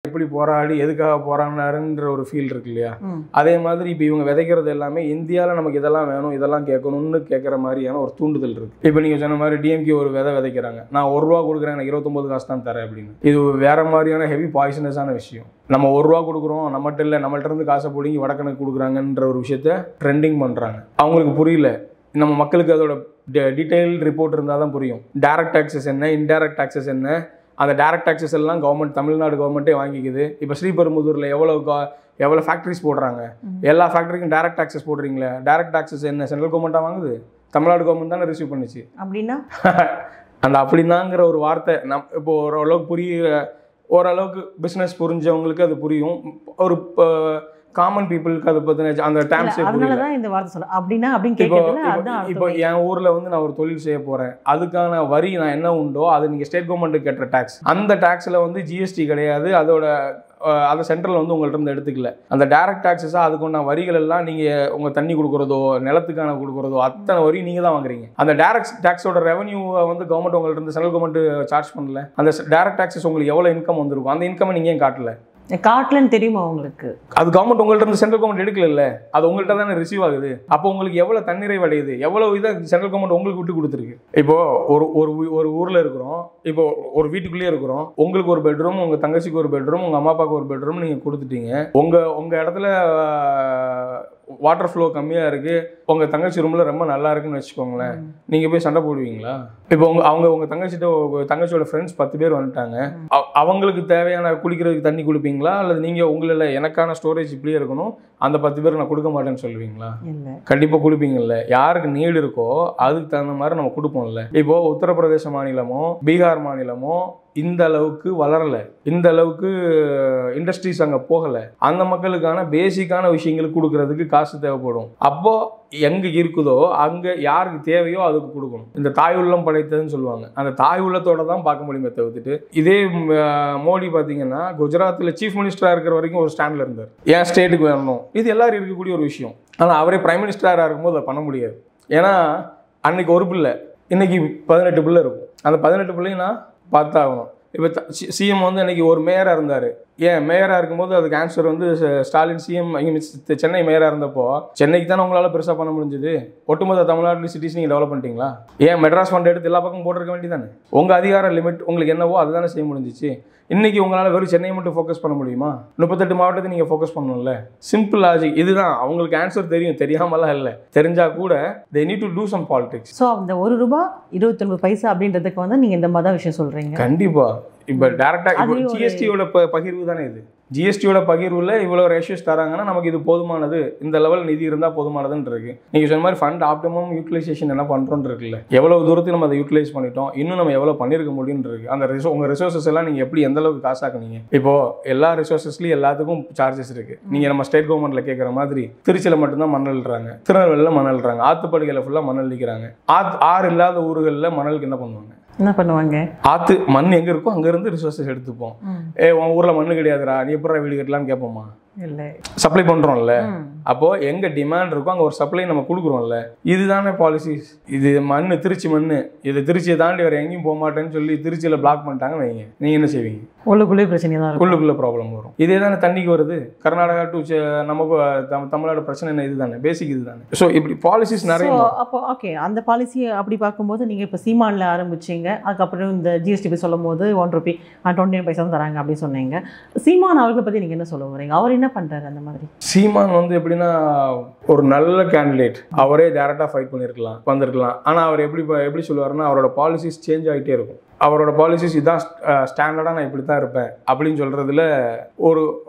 எப்படி போராடி எதுக்காக போராடினாருன்ற ஒரு ஃபீல் இருக்கு இல்லையா? அதே மாதிரி இப்போ இவங்க விதைக்கிறது எல்லாமே இந்தியாவில் நமக்கு இதெல்லாம் வேணும், இதெல்லாம் கேட்கணும்னு கேட்குற மாதிரியான ஒரு தூண்டுதல் இருக்கு. இப்போ நீங்கள் சொன்ன மாதிரி டிஎம்கே ஒரு விதைக்கிறாங்க, நான் ₹1 கொடுக்குறேன், எனக்கு 29 காசு தான் தரேன் அப்படின்னு. இது வேற மாதிரியான ஹெவி பாய்சனஸான விஷயம். நம்ம ₹1 கொடுக்குறோம், நம்மகிட்ட இல்லை, நம்மள்ட்ட இருந்து காசை பிடிங்கி வடக்கனுக்கு கொடுக்குறாங்கன்ற ஒரு விஷயத்த ட்ரெண்டிங் பண்ணுறாங்க. அவங்களுக்கு புரியல. நம்ம மக்களுக்கு அதோட டீட்டெயில் ரிப்போர்ட் இருந்தால் தான் புரியும். டைரக்ட் டாக்ஸஸ் என்ன, இன்டைரக்ட் டாக்ஸஸ் என்ன. அந்த டைரக்ட் டாக்ஸஸ் எல்லாம் கவர்மெண்ட், தமிழ்நாடு கவர்மெண்ட்டே வாங்கிக்குது. இப்போ ஸ்ரீபெரும்புதூரில் எவ்வளோ ஃபேக்ட்ரிஸ் போடுறாங்க, எல்லா ஃபேக்ட்ரிக்கும் டைரக்ட் டாக்ஸஸ் போடுறீங்களே. டைரக்ட் டாக்ஸஸ் என்ன சென்ட்ரல் கவர்மெண்ட்டாக வாங்குது? தமிழ்நாடு கவர்மெண்ட் தானே ரிசீவ் பண்ணிச்சு. அப்படின்னா அந்த அப்படின்னாங்கிற ஒரு வார்த்தை இப்போ ஓரளவுக்கு பிஸ்னஸ் புரிஞ்சவங்களுக்கு அது புரியும். ஒரு காமன் பீப்புளுக்கு அதை பற்றின அந்த டேம்ஸ் இப்போ என் ஊரில் நான் ஒரு தொழில் செய்ய போகிறேன், அதுக்கான வரி நான் என்ன உண்டோ அது நீங்கள் ஸ்டேட் கவர்மெண்ட்டுக்கு கட்டுற டேக்ஸ், அந்த டேக்ஸில் ஜிஎஸ்டி கிடையாது, அதை சென்ட்ரல் உங்கள்கிட்ட இருந்து எடுத்துக்கல. அந்த டைரக்ட் டாக்ஸஸாக அதுக்குண்டான வரிகள் எல்லாம் நீங்கள் உங்கள் தண்ணி கொடுக்குறதோ நிலத்துக்கான கொடுக்குறதோ அத்தனை வரி நீங்கள் தான் வாங்குறீங்க. அந்த டைரக்ட் டாக்ஸோட ரெவன்யூவை கவர்மெண்ட் உங்கள்கிட்ட இருந்து சென்ட்ரல் கவர்மெண்ட் சார்ஜ் பண்ணல. அந்த டைரக்ட் டாக்ஸஸ் உங்களுக்கு எவ்வளோ இன்கம் வந்திருக்கும், அந்த இன்கம் நீங்கள் ஏன் காட்டல? காட்டலன்னு தெரியுமா உங்களுக்கு? அது கவர்மெண்ட் உங்கள்கிட்ட இருந்து சென்ட்ரல் கவர்மெண்ட் எடுக்கல, அது உங்கள்கிட்ட தானே ரிசீவ் ஆகுது. அப்போ உங்களுக்கு எவ்வளோ தன்னிறைவு அடையுது, எவ்வளோ இதாக சென்ட்ரல் கவர்மெண்ட் உங்களுக்கு விட்டு கொடுத்துருக்கு. இப்போ ஒரு ஊரில் இருக்கிறோம், இப்போ ஒரு வீட்டுக்குள்ளேயே இருக்கிறோம், உங்களுக்கு ஒரு பெட்ரூம், உங்கள் தங்கச்சிக்கு ஒரு பெட்ரூம், உங்கள் அம்மா அப்பாவுக்கு ஒரு பெட்ரூம் நீங்கள் கொடுத்துட்டீங்க. உங்கள் இடத்துல வாட்டர் ஃப்ளோ கம்மியாக இருக்குது, உங்கள் தங்கச்சி ரூமில் ரொம்ப நல்லா இருக்குன்னு வச்சுக்கோங்களேன், நீங்கள் போய் சண்டை போடுவீங்களா? இப்போ உங்கள் தங்கச்சியோட ஃப்ரெண்ட்ஸ் 10 பேர் வந்துட்டாங்க, அவங்களுக்கு தேவையான குளிக்கிறதுக்கு தண்ணி கொடுப்பீங்களா? அல்லது நீங்கள் உங்களில் எனக்கான ஸ்டோரேஜ் இப்படியே இருக்கணும், அந்த 10 பேருக்கு நான் கொடுக்க மாட்டேன்னு சொல்லுவீங்களா? கண்டிப்பாக கொடுப்பீங்கல்ல. யாருக்கு நீடு இருக்கோ அதுக்கு தகுந்த மாதிரி நம்ம கொடுப்போம்ல. இப்போ உத்தரப்பிரதேச மாநிலமோ பீகார் மாநிலமோ இந்த அளவுக்கு வளரலை, இந்த அளவுக்கு இண்டஸ்ட்ரீஸ் அங்கே போகலை. அந்த மக்களுக்கான பேசிக்கான விஷயங்களுக்கு கொடுக்கறதுக்கு காசு தேவைப்படும். அப்போ எங்கே இருக்குதோ அங்கே யாருக்கு தேவையோ அதுக்கு கொடுக்கணும். இந்த தாய் உள்ளம் படைத்ததுன்னு சொல்லுவாங்க, அந்த தாய் உள்ளத்தோட தான் பார்க்க முடியுமே தவிர்த்துட்டு. இதே மோடி பார்த்தீங்கன்னா குஜராத்தில் சீஃப் மினிஸ்டராக இருக்கிற வரைக்கும் ஒரு ஸ்டாண்டில் இருந்தார், ஏன் ஸ்டேட்டுக்கு வரணும், இது எல்லாரும் இருக்கக்கூடிய ஒரு விஷயம். ஆனால் அவரே பிரைம் மினிஸ்டராக இருக்கும்போது அதை பண்ண முடியாது. ஏன்னா அன்னைக்கு ஒரு பிள்ளை, இன்னைக்கு 18 பிள்ளை இருக்கும். அந்த 18 பிள்ளையும் நான் பார்த்தாகணும். இப்போ சிஎம் வந்து அன்றைக்கி ஒரு மேயராக இருந்தார். ஏன் மேயராக இருக்கும்போது அதுக்கு ஆன்சர் வந்து ஸ்டாலின் சிஎம் இங்கே சென்னை மேயராக இருந்தப்போ சென்னைக்கு தானே உங்களால் பெருசாக பண்ண முடிஞ்சது. ஒட்டுமொத்த தமிழ்நாடு சிட்டிஸ் நீங்கள் டெவலப் பண்ணிட்டீங்களா? ஏன் மெட்ராஸ் ஃபண்ட் எடுத்து எல்லா பக்கம் போட்டிருக்க வேண்டியதானே? உங்கள் அதிகார லிமிட் உங்களுக்கு என்னவோ அதுதானே செய்ய முடிஞ்சிச்சு. இன்றைக்கி உங்களால் வெறும் சென்னையை மட்டும் ஃபோக்கஸ் பண்ண முடியுமா? 38 மாவட்டத்தை நீங்கள் ஃபோக்கஸ் பண்ணணும்ல. சிம்பிள் லாஜிக் இதுதான். அவங்களுக்கு ஆன்சர் தெரியும், தெரியாமலாம் இல்லை, தெரிஞ்சால் கூட they need to do some politics. So அந்த ₹1.29 அப்படின்றதுக்கு வந்து நீங்கள் இந்த மாதிரி தான் விஷயம் சொல்கிறீங்க. கண்டிப்பாக இப்போ டேரெக்டாக இப்போ ஜிஎஸ்டியோட பகிர்வு தானே இது. ஜிஎஸ்டியோட பகிர்வில் இவ்வளோ ரேஷியோஸ் தராங்கன்னா நமக்கு இது போதுமானது, இந்த லெவல் நிதி இருந்தால் போதுமானதுன்னு இருக்கு. நீங்கள் சொன்ன மாதிரி ஃபண்ட் ஆப்டிமம் யூட்டிலைசேஷன் என்ன பண்ணுறோன்னு இருக்குல்ல, எவ்வளோ தூரத்துக்கு நம்ம அதை யூட்டிலைஸ் பண்ணிட்டோம், இன்னும் நம்ம எவ்வளோ பண்ணியிருக்க முடியும்னு இருக்கு. அந்த உங்கள் ரிசோர்ஸஸ் எல்லாம் நீங்கள் எப்படி எந்த அளவுக்கு காசாக்குனீங்க. இப்போது எல்லா ரிசோர்ஸஸ்லையும் எல்லாத்துக்கும் சார்ஜஸ் இருக்குது. நீங்கள் நம்ம ஸ்டேட் கவர்மெண்ட்டில் கேட்குற மாதிரி திருச்சியில் மட்டும்தான் மணல் இடுறாங்க, திருநெல்வேலியில் மணல் இடுறாங்க, ஆற்றுப்படுகையில் ஃபுல்லாக மணல் அடிக்கிறாங்க. ஆறு இல்லாத ஊர்களில் மணலுக்கு என்ன பண்ணுவாங்க? என்ன பண்ணுவாங்க? ஆற்று மண் எங்கே இருக்கோ அங்கேருந்து ரிசோர்ஸஸ் எடுத்துப்போம். உன் ஊரில் மண்ணு கிடையாதுடா, நீ எப்படா வீடு கட்டலான்னு கேட்போமா? இல்லை, சப்ளை பண்ணுறோம்ல. அப்போது எங்கே டிமாண்ட் இருக்கோ அங்கே ஒரு சப்ளை நம்ம கொடுக்குறோம்ல. இதுதானே பாலிசிஸ். இது மண் திருச்சி மண், இது திருச்சியை தாண்டி வேறு எங்கேயும் போக மாட்டேன்னு சொல்லி திருச்சியில் பிளாக் பண்ணிட்டாங்க வைங்க, நீங்கள் என்ன செய்வீங்க? உள்ளுக்குள்ளே பிரச்சனை தான், உள்ளுக்குள்ளே ப்ராப்ளம் வரும். இதே தானே தண்ணிக்கு வருது. கர்நாடகா டு நமக்கு தமிழ்நாடு பிரச்சனை என்ன? இது தானே பேசிக், இது தானே. ஸோ இப்படி பாலிசிஸ் நிறைய. அப்போ ஓகே, அந்த பாலிசியை அப்படி பார்க்கும்போது நீங்கள் இப்போ சீமானில் ஆரம்பிச்சிங்க, அதுக்கப்புறம் இந்த ஜிஎஸ்டி சொல்லும் போது ₹1.29 தான் தராங்க அப்படின்னு சொன்னீங்க. சீமான் அவர்களை பற்றி நீங்கள் என்ன சொல்ல வரீங்க? அவர் என்ன பண்ணுறாரு அந்த மாதிரி? சீமான் வந்து எப்படின்னா ஒரு நல்ல கேண்டிடேட், அவரே டேரெக்டாக ஃபைட் பண்ணியிருக்கலாம், வந்திருக்கலாம். ஆனால் அவர் எப்படி சொல்லுவாருன்னா அவரோட பாலிசிஸ் சேஞ்ச் ஆகிட்டே இருக்கும். அவரோட பாலிசிஸ் இதுதான் ஸ்டாண்டர்டாக நான் இப்படி தான் இருப்பேன் அப்படின்னு சொல்கிறதுல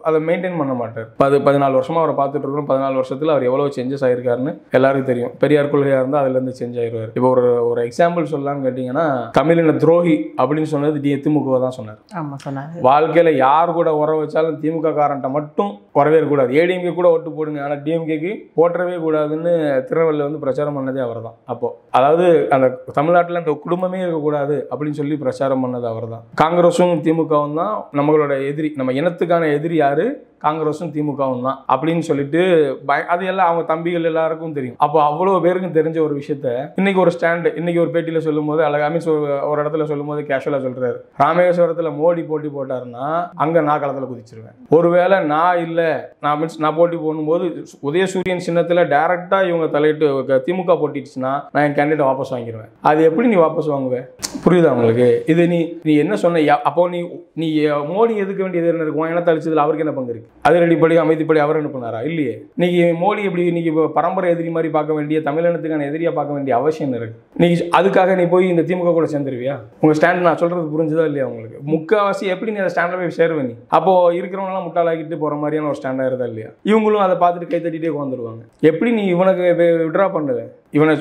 அதை மெயின்டைன் பண்ண மாட்டார். 14 வருஷமாக அவரை பார்த்துட்டு இருக்கிறோம். 14 வருஷத்தில் அவர் எவ்வளோ சேஞ்சஸ் ஆகிருக்காருன்னு எல்லாருக்கும் தெரியும். பெரியார் கொள்கையாக இருந்தால் அதுலேருந்து சேஞ்ச் ஆகிடுவார். இப்போ ஒரு எக்ஸாம்பிள் சொல்லலாம்னு கேட்டிங்கன்னா, தமிழின துரோகி அப்படின்னு சொன்னது திமுக தான் சொன்னார். ஆமாம் சொன்னார். வாழ்க்கையில் யார் கூட உற வச்சாலும் திமுக காரன்ட்ட மட்டும் வரவே கூடாது. ஏடிஎம்கே கூட ஓட்டு போடுங்க, ஆனால் டிஎம்கேக்கு போட்டவே கூடாதுன்னு திருநெல்வேலியில் வந்து பிரச்சாரம் பண்ணதே அவர் தான். அப்போது அதாவது அந்த தமிழ்நாட்டில் அந்த குடும்பமே இருக்கக்கூடாது அப்படின்னு சொல்லி பிரச்சாரம் பண்ணது அவர் தான். காங்கிரஸும் திமுகவும் தான் நம்மளோட எதிரி, நம்ம இனத்துக்கான எதிரி யாரு? காங்கிரஸும் திமுகவும் தான் அப்படின்னு சொல்லிட்டு அது எல்லாம் அவங்க தம்பிகள் எல்லாருக்கும் தெரியும். அப்போ அவ்வளோ பேருக்கும் தெரிஞ்ச ஒரு விஷயத்த இன்னைக்கு ஒரு ஸ்டாண்டு, இன்னைக்கு ஒரு பேட்டியில் சொல்லும் போது அழகா மீன்ஸ் ஒரு இடத்துல சொல்லும் போது கேஷுவலாக சொல்றாரு, ராமேஸ்வரத்தில் மோடி போட்டி போட்டாருன்னா அங்கே நான் களத்தில் குதிச்சிருவேன். ஒருவேளை நான் இல்லை, நான் போட்டி போடும்போது உதயசூரியன் சின்னத்தில் டைரக்டாக இவங்க தலையிட்டு திமுக போட்டிடுச்சுன்னா நான் என் கேண்டிடேட் வாபஸ் வாங்கிடுவேன். அது எப்படி நீ வாபஸ் வாங்குவேன்? புரியுதா உங்களுக்கு? இது நீ என்ன சொன்ன? அப்போ நீ மோடி எதுக்க வேண்டியது என்ன இருக்கும்? இனத்தை அழிச்சதுல அவருக்கு என்ன பங்கு இருக்கு? அது ரெடிப்படி அமைதிப்படி அவர் என்ன பண்ணாரா? இல்லையே. இன்னைக்கு மோடி எப்படி இன்னைக்கு பரம்பரை எதிரி மாதிரி பார்க்க வேண்டிய, தமிழினத்துக்கான எதிரியா பார்க்க வேண்டிய அவசியம் இருக்கு. நீ அதுக்காக நீ போய் இந்த திமுக கூட சேர்ந்துருவியா? உங்க ஸ்டாண்ட் நான் சொல்றது புரிஞ்சுதா இல்லையா உங்களுக்கு? முக்காவாசி எப்படி நீ அந்த ஸ்டாண்ட்ல போய் சேருவ? நீ அப்போ இருக்கிறவங்க எல்லாம் முட்டாளாக்கிட்டு போற மாதிரியான ஒரு ஸ்டாண்டா இருந்தா இல்லையா? இவங்களும் அதை பார்த்துட்டு கை தட்டிட்டே உட்காந்துருவாங்க. எப்படி நீ இவனுக்கு விட்ரா பண்ணுவ? இவன்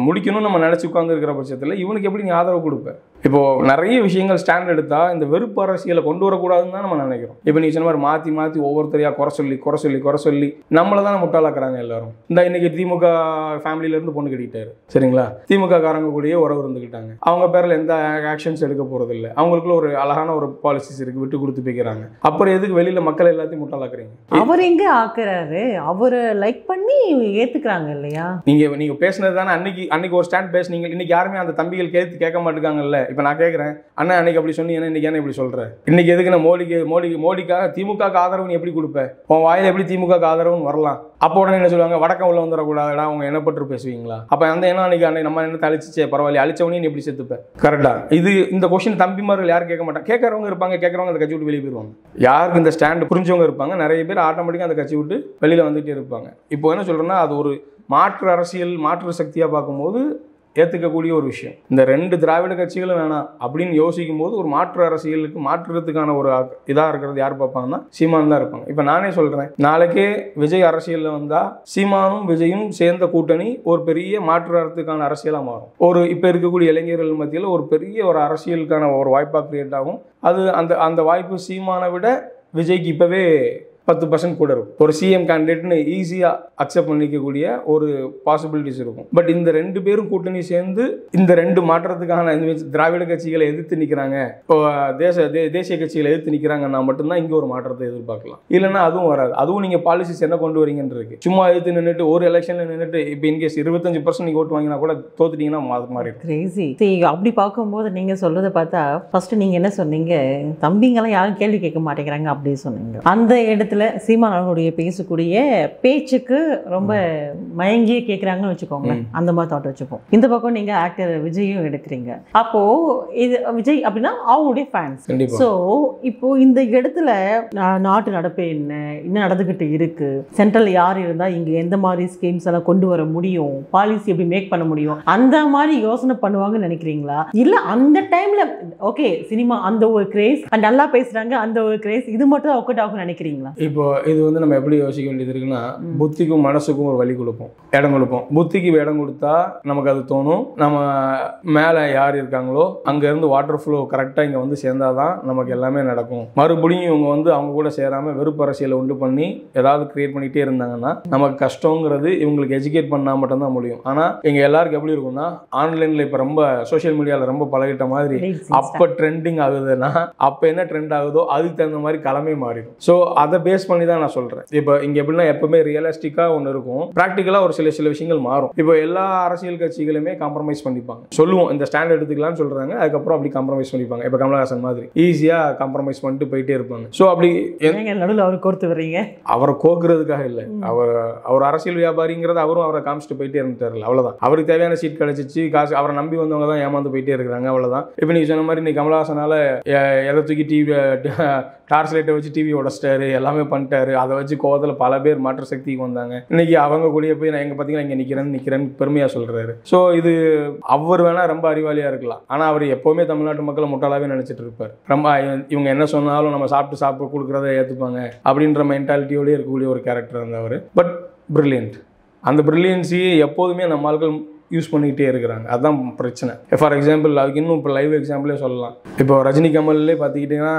முடிக்கணும்னு நம்ம நினச்சி உட்காந்து இருக்கிற பட்சத்தில் இவனுக்கு எப்படி நீ ஆதரவு கொடுப்ப? இப்போது நிறைய விஷயங்கள் ஸ்டாண்ட் எடுத்தால் இந்த வெறுப்பு அரசியலை கொண்டு வரக்கூடாதுன்னு தான் நம்ம நினைக்கிறோம். இப்போ நீ சொன்ன மாதிரி மாற்றி ஒவ்வொருத்தரையாக குறை சொல்லி நம்மளை தான் முட்டாளாக்குறாங்க எல்லாரும். இந்த இன்னைக்கு திமுக ஃபேமிலியிலேருந்து பொண்ணு கட்டிட்டாரு, சரிங்களா? திமுக காரங்க கூடயே உறவு இருந்துக்கிட்டாங்க. அவங்க பேரில் எந்த ஆக்ஷன்ஸ் எடுக்க போகிறது இல்லை. அவங்களுக்குள்ள ஒரு அழகான ஒரு பாலிசிஸ் இருக்குது, விட்டு கொடுத்து போய்க்கிறாங்க. அப்புறம் எதுக்கு வெளியில் மக்கள் எல்லாத்தையும் முட்டாளாக்குறீங்க? அவர் எங்கே ஆக்குறாரு? அவரை லைக் பண்ணி ஏற்றுக்கிறாங்க இல்லையா? நீங்கள் பேசுனது தானே அன்னைக்கு ஒரு ஸ்டாண்ட் பேசுனீங்க. இன்னைக்கு யாருமே அந்த தம்பிகள் கேட்க மாட்டேங்காங்கல்ல. இப்போ நான் கேட்குறேன், அண்ணா அன்னைக்கு அப்படி சொன்னீங்கன்னா இன்னைக்கு என்ன இப்படி சொல்கிறேன்? இன்னைக்கு எதுக்கு நான் மோடிக்காக திமுக ஆதரவு நீ எப்படி கொடுப்பேன்? உன் வாயில் எப்படி திமுக ஆதரவுன்னு வரலாம்? அப்போ உடனே என்ன சொல்லுவாங்க, வடக்கம் உள்ள வந்துடக்கூடாதுடா, அவங்க என்ன பட்டு பேசுவீங்களா? அப்போ அந்த என்ன அன்னைக்கு நம்ம என்ன அழிச்சிச்சே பரவாயில்ல, அழிச்சவனே நீ எப்படி செத்துப்பேன்? கரெக்டா? இந்த கொஸ்டின் தம்பிமார்கள் யாரும் கேட்க மாட்டாங்க. கேட்கறவங்க இருப்பாங்க, கேட்கறவங்க அந்த கட்சி விட்டு வெளியே போயிருவாங்க. யாருக்கு இந்த ஸ்டாண்டு புரிஞ்சவங்க இருப்பாங்க, நிறைய பேர் ஆட்டோமேட்டிக்காக அந்த கட்சி விட்டு வெளியில் வந்துகிட்டே இருப்பாங்க. இப்போ என்ன சொல்கிறேன்னா, அது ஒரு மாற்று அரசியல் மாற்று சக்தியாக பார்க்கும்போது ஏற்றுக்கக்கூடிய ஒரு விஷயம். இந்த 2 திராவிட கட்சிகளும் வேணாம் அப்படின்னு யோசிக்கும் போது ஒரு மாற்று அரசியலுக்கு மாற்றுறதுக்கான ஒரு இதாக இருக்கிறது யார் பார்ப்பாங்கன்னா சீமான் தான் இருப்பாங்க. இப்போ நானே சொல்கிறேன், நாளைக்கே விஜய் அரசியலில் வந்தால் சீமானும் விஜயும் சேர்ந்த கூட்டணி ஒரு பெரிய மாற்றுறதுக்கான அரசியலாக மாறும். ஒரு இப்போ இருக்கக்கூடிய இளைஞர்கள் மத்தியில் ஒரு பெரிய ஒரு அரசியலுக்கான ஒரு வாய்ப்பாக கிரியேட் ஆகும். அது அந்த வாய்ப்பு சீமானை விட விஜய்க்கு இப்போவே 10% கூட இருக்கும். ஒரு சிஎம் கேண்டிடேட்னு ஈஸியாக அக்செப்ட் பண்ணிக்கக்கூடிய ஒரு பாசிபிலிட்டிஸ் இருக்கும். பட் இந்த 2 பேரும் கூட்டணி சேர்ந்து இந்த 2 மாற்றத்துக்கான திராவிட கட்சிகளை எதிர்த்து நிற்கிறாங்க, இப்போ தேசிய கட்சிகளை எதிர்த்து நிற்கிறாங்கன்னா மட்டும்தான் இங்கே ஒரு மாற்றத்தை எதிர்பார்க்கலாம். இல்லைன்னா அதுவும் வராது. அதுவும் நீங்கள் பாலிசிஸ் என்ன கொண்டு வரீங்கன்னு இருக்கு. சும்மா எதிர்த்து நின்றுட்டு ஒரு எலெக்ஷனில் நின்றுட்டு இப்போ இன்கேஸ் 25% நீங்கள் ஓட்டு வாங்கினா கூட தோத்துட்டீங்கன்னா மாறி கிரேசி. அப்படி பார்க்கும்போது நீங்கள் சொல்றதை பார்த்தா ஃபர்ஸ்ட் நீங்கள் என்ன சொன்னீங்க, தம்பிங்கெல்லாம் யாரும் கேள்வி கேட்க மாட்டேங்கிறாங்க அப்படின்னு சொன்னீங்க. அந்த இடத்துல சீமான் அவர்களுடைய பேசக்கூடிய பேச்சுக்கு ரொம்ப மயங்கியே கேட்குறாங்கன்னு வச்சுக்கோங்களேன். அந்த மாதிரி தாட் வச்சுப்போம். இந்த பக்கம் நீங்க ஆக்டர் விஜயும் எடுக்கிறீங்க. அப்போ இது விஜய் அப்படின்னா அவங்களுடைய ஃபேன்ஸ். ஸோ இப்போ இந்த இடத்துல நாட்டு நடப்பு என்ன நடந்துகிட்டு இருக்கு, சென்ட்ரல் யார் இருந்தா இங்க எந்த மாதிரி ஸ்கீம்ஸ் எல்லாம் கொண்டு வர முடியும், பாலிசி எப்படி மேக் பண்ண முடியும், அந்த மாதிரி யோசனை பண்ணுவாங்கன்னு நினைக்கிறீங்களா? இல்ல அந்த டைம்ல ஓகே சினிமா அந்த ஒரு கிரேஸ் நல்லா பேசுறாங்க அந்த ஒரு கிரேஸ் இது மட்டும் தான் ஒர்க் ஆகும் நினைக்கிறீங்களா? இப்போ இது வந்து நம்ம எப்படி யோசிக்க வேண்டியது இருக்குன்னா, புத்திக்கும் மனசுக்கும் ஒரு வழி கொடுப்போம், இடம் கொடுப்போம். புத்திக்கு இடம் கொடுத்தா நமக்கு அது தோணும், நம்ம மேலே யார் இருக்காங்களோ அங்கேருந்து வாட்டர் ஃப்ளோ கரெக்டாக இங்கே வந்து சேர்ந்தாதான் நமக்கு எல்லாமே நடக்கும். மறுபடியும் இவங்க வந்து அவங்க கூட சேராமல் வெறுப்பு அரசியலை உண்டு பண்ணி ஏதாவது கிரியேட் பண்ணிகிட்டே இருந்தாங்கன்னா நமக்கு கஷ்டங்கிறது இவங்களுக்கு எஜுகேட் பண்ணால் மட்டும்தான் முடியும். ஆனால் எங்கள் எல்லாருக்கும் எப்படி இருக்கும்னா, ஆன்லைனில் இப்போ ரொம்ப சோஷியல் மீடியாவில் ரொம்ப பழகிட்ட மாதிரி அப்போ ட்ரெண்டிங் ஆகுதுன்னா அப்போ என்ன ட்ரெண்ட் ஆகுதோ அதுக்கு தகுந்த மாதிரி கிளம்பி மாறிடும். ஸோ அதை பேஸ் பண்ணி தான் நான் சொல்கிறேன். இப்போ இங்கே எப்படின்னா எப்பவுமே ரியலிஸ்டிக்காக ஒன்று இருக்கும், ப்ராக்டிக்கலாக ஒரு சில விஷயங்கள் மாறும். இப்போ எல்லா அரசியல் கட்சிகளுமே காம்ப்ரமைஸ் பண்ணிப்பாங்க. சொல்லுவோம் இந்த ஸ்டாண்ட் எடுத்துக்கலாம்னு சொல்கிறாங்க, அதுக்கப்புறம் அப்படி காம்ப்ரமைஸ் பண்ணிப்பாங்க. இப்போ கமலஹாசன் மாதிரி ஈஸியாக காம்ப்ரமைஸ் பண்ணிட்டு போயிட்டே இருப்பாங்க. ஸோ அப்படி நடுவில் அவர் கோர்த்து வர்றீங்க, அவரை கோக்குறதுக்காக இல்லை, அவர் அரசியல் வியாபாரிங்கிறத அவரும் அவரை காமிச்சிட்டு போயிட்டே இருந்துட்டாரு. அவ்வளோதான். அவருக்கு தேவையான சீட் கிடைச்சிச்சு, காசு அவரை நம்பி வந்தவங்க தான் ஏமாந்து போயிட்டே இருக்கிறாங்க. அவ்வளோதான். இப்போ நீங்கள் சொன்ன மாதிரி நீ கமலஹாசனால எதை தூக்கி டிவி டார்ச் லைட்டை வச்சு டிவி உடச்சிட்டாரு, எல்லாமே பண்ணிட்டாரு. அதை வச்சு கோவத்தில் பல பேர் மாற்று சக்திக்கு வந்தாங்க. இன்னைக்கு அவங்க கூடயே போய் நான் எங்க பார்த்தீங்கன்னா இங்கே நிற்கிறேன்னு பெருமையாக சொல்கிறாரு. ஸோ இது அவர் வேணால் ரொம்ப அறிவாளியாக இருக்கலாம், ஆனால் அவர் எப்போவுமே தமிழ்நாட்டு மக்களை முட்டாளாவே நினச்சிட்டு இருப்பார். ரொம்ப இவங்க என்ன சொன்னாலும் நம்ம சாப்பிட்டு கொடுக்குறத ஏற்றுப்பாங்க அப்படின்ற மென்டாலிட்டியோடய இருக்கக்கூடிய ஒரு கேரக்டர் இருந்தவர். But brilliant. அந்த பிரில்லியன்ஸியை எப்போதுமே நம்ம ஆட்கள் யூஸ் பண்ணிக்கிட்டே இருக்கிறாங்க. அதுதான் பிரச்சனை. ஃபார் எக்ஸாம்பிள் அதுக்கு இன்னும் இப்போ லைவ் எக்ஸாம்பிளே சொல்லலாம். இப்போ ரஜினி கமல்லே பார்த்துக்கிட்டிங்கன்னா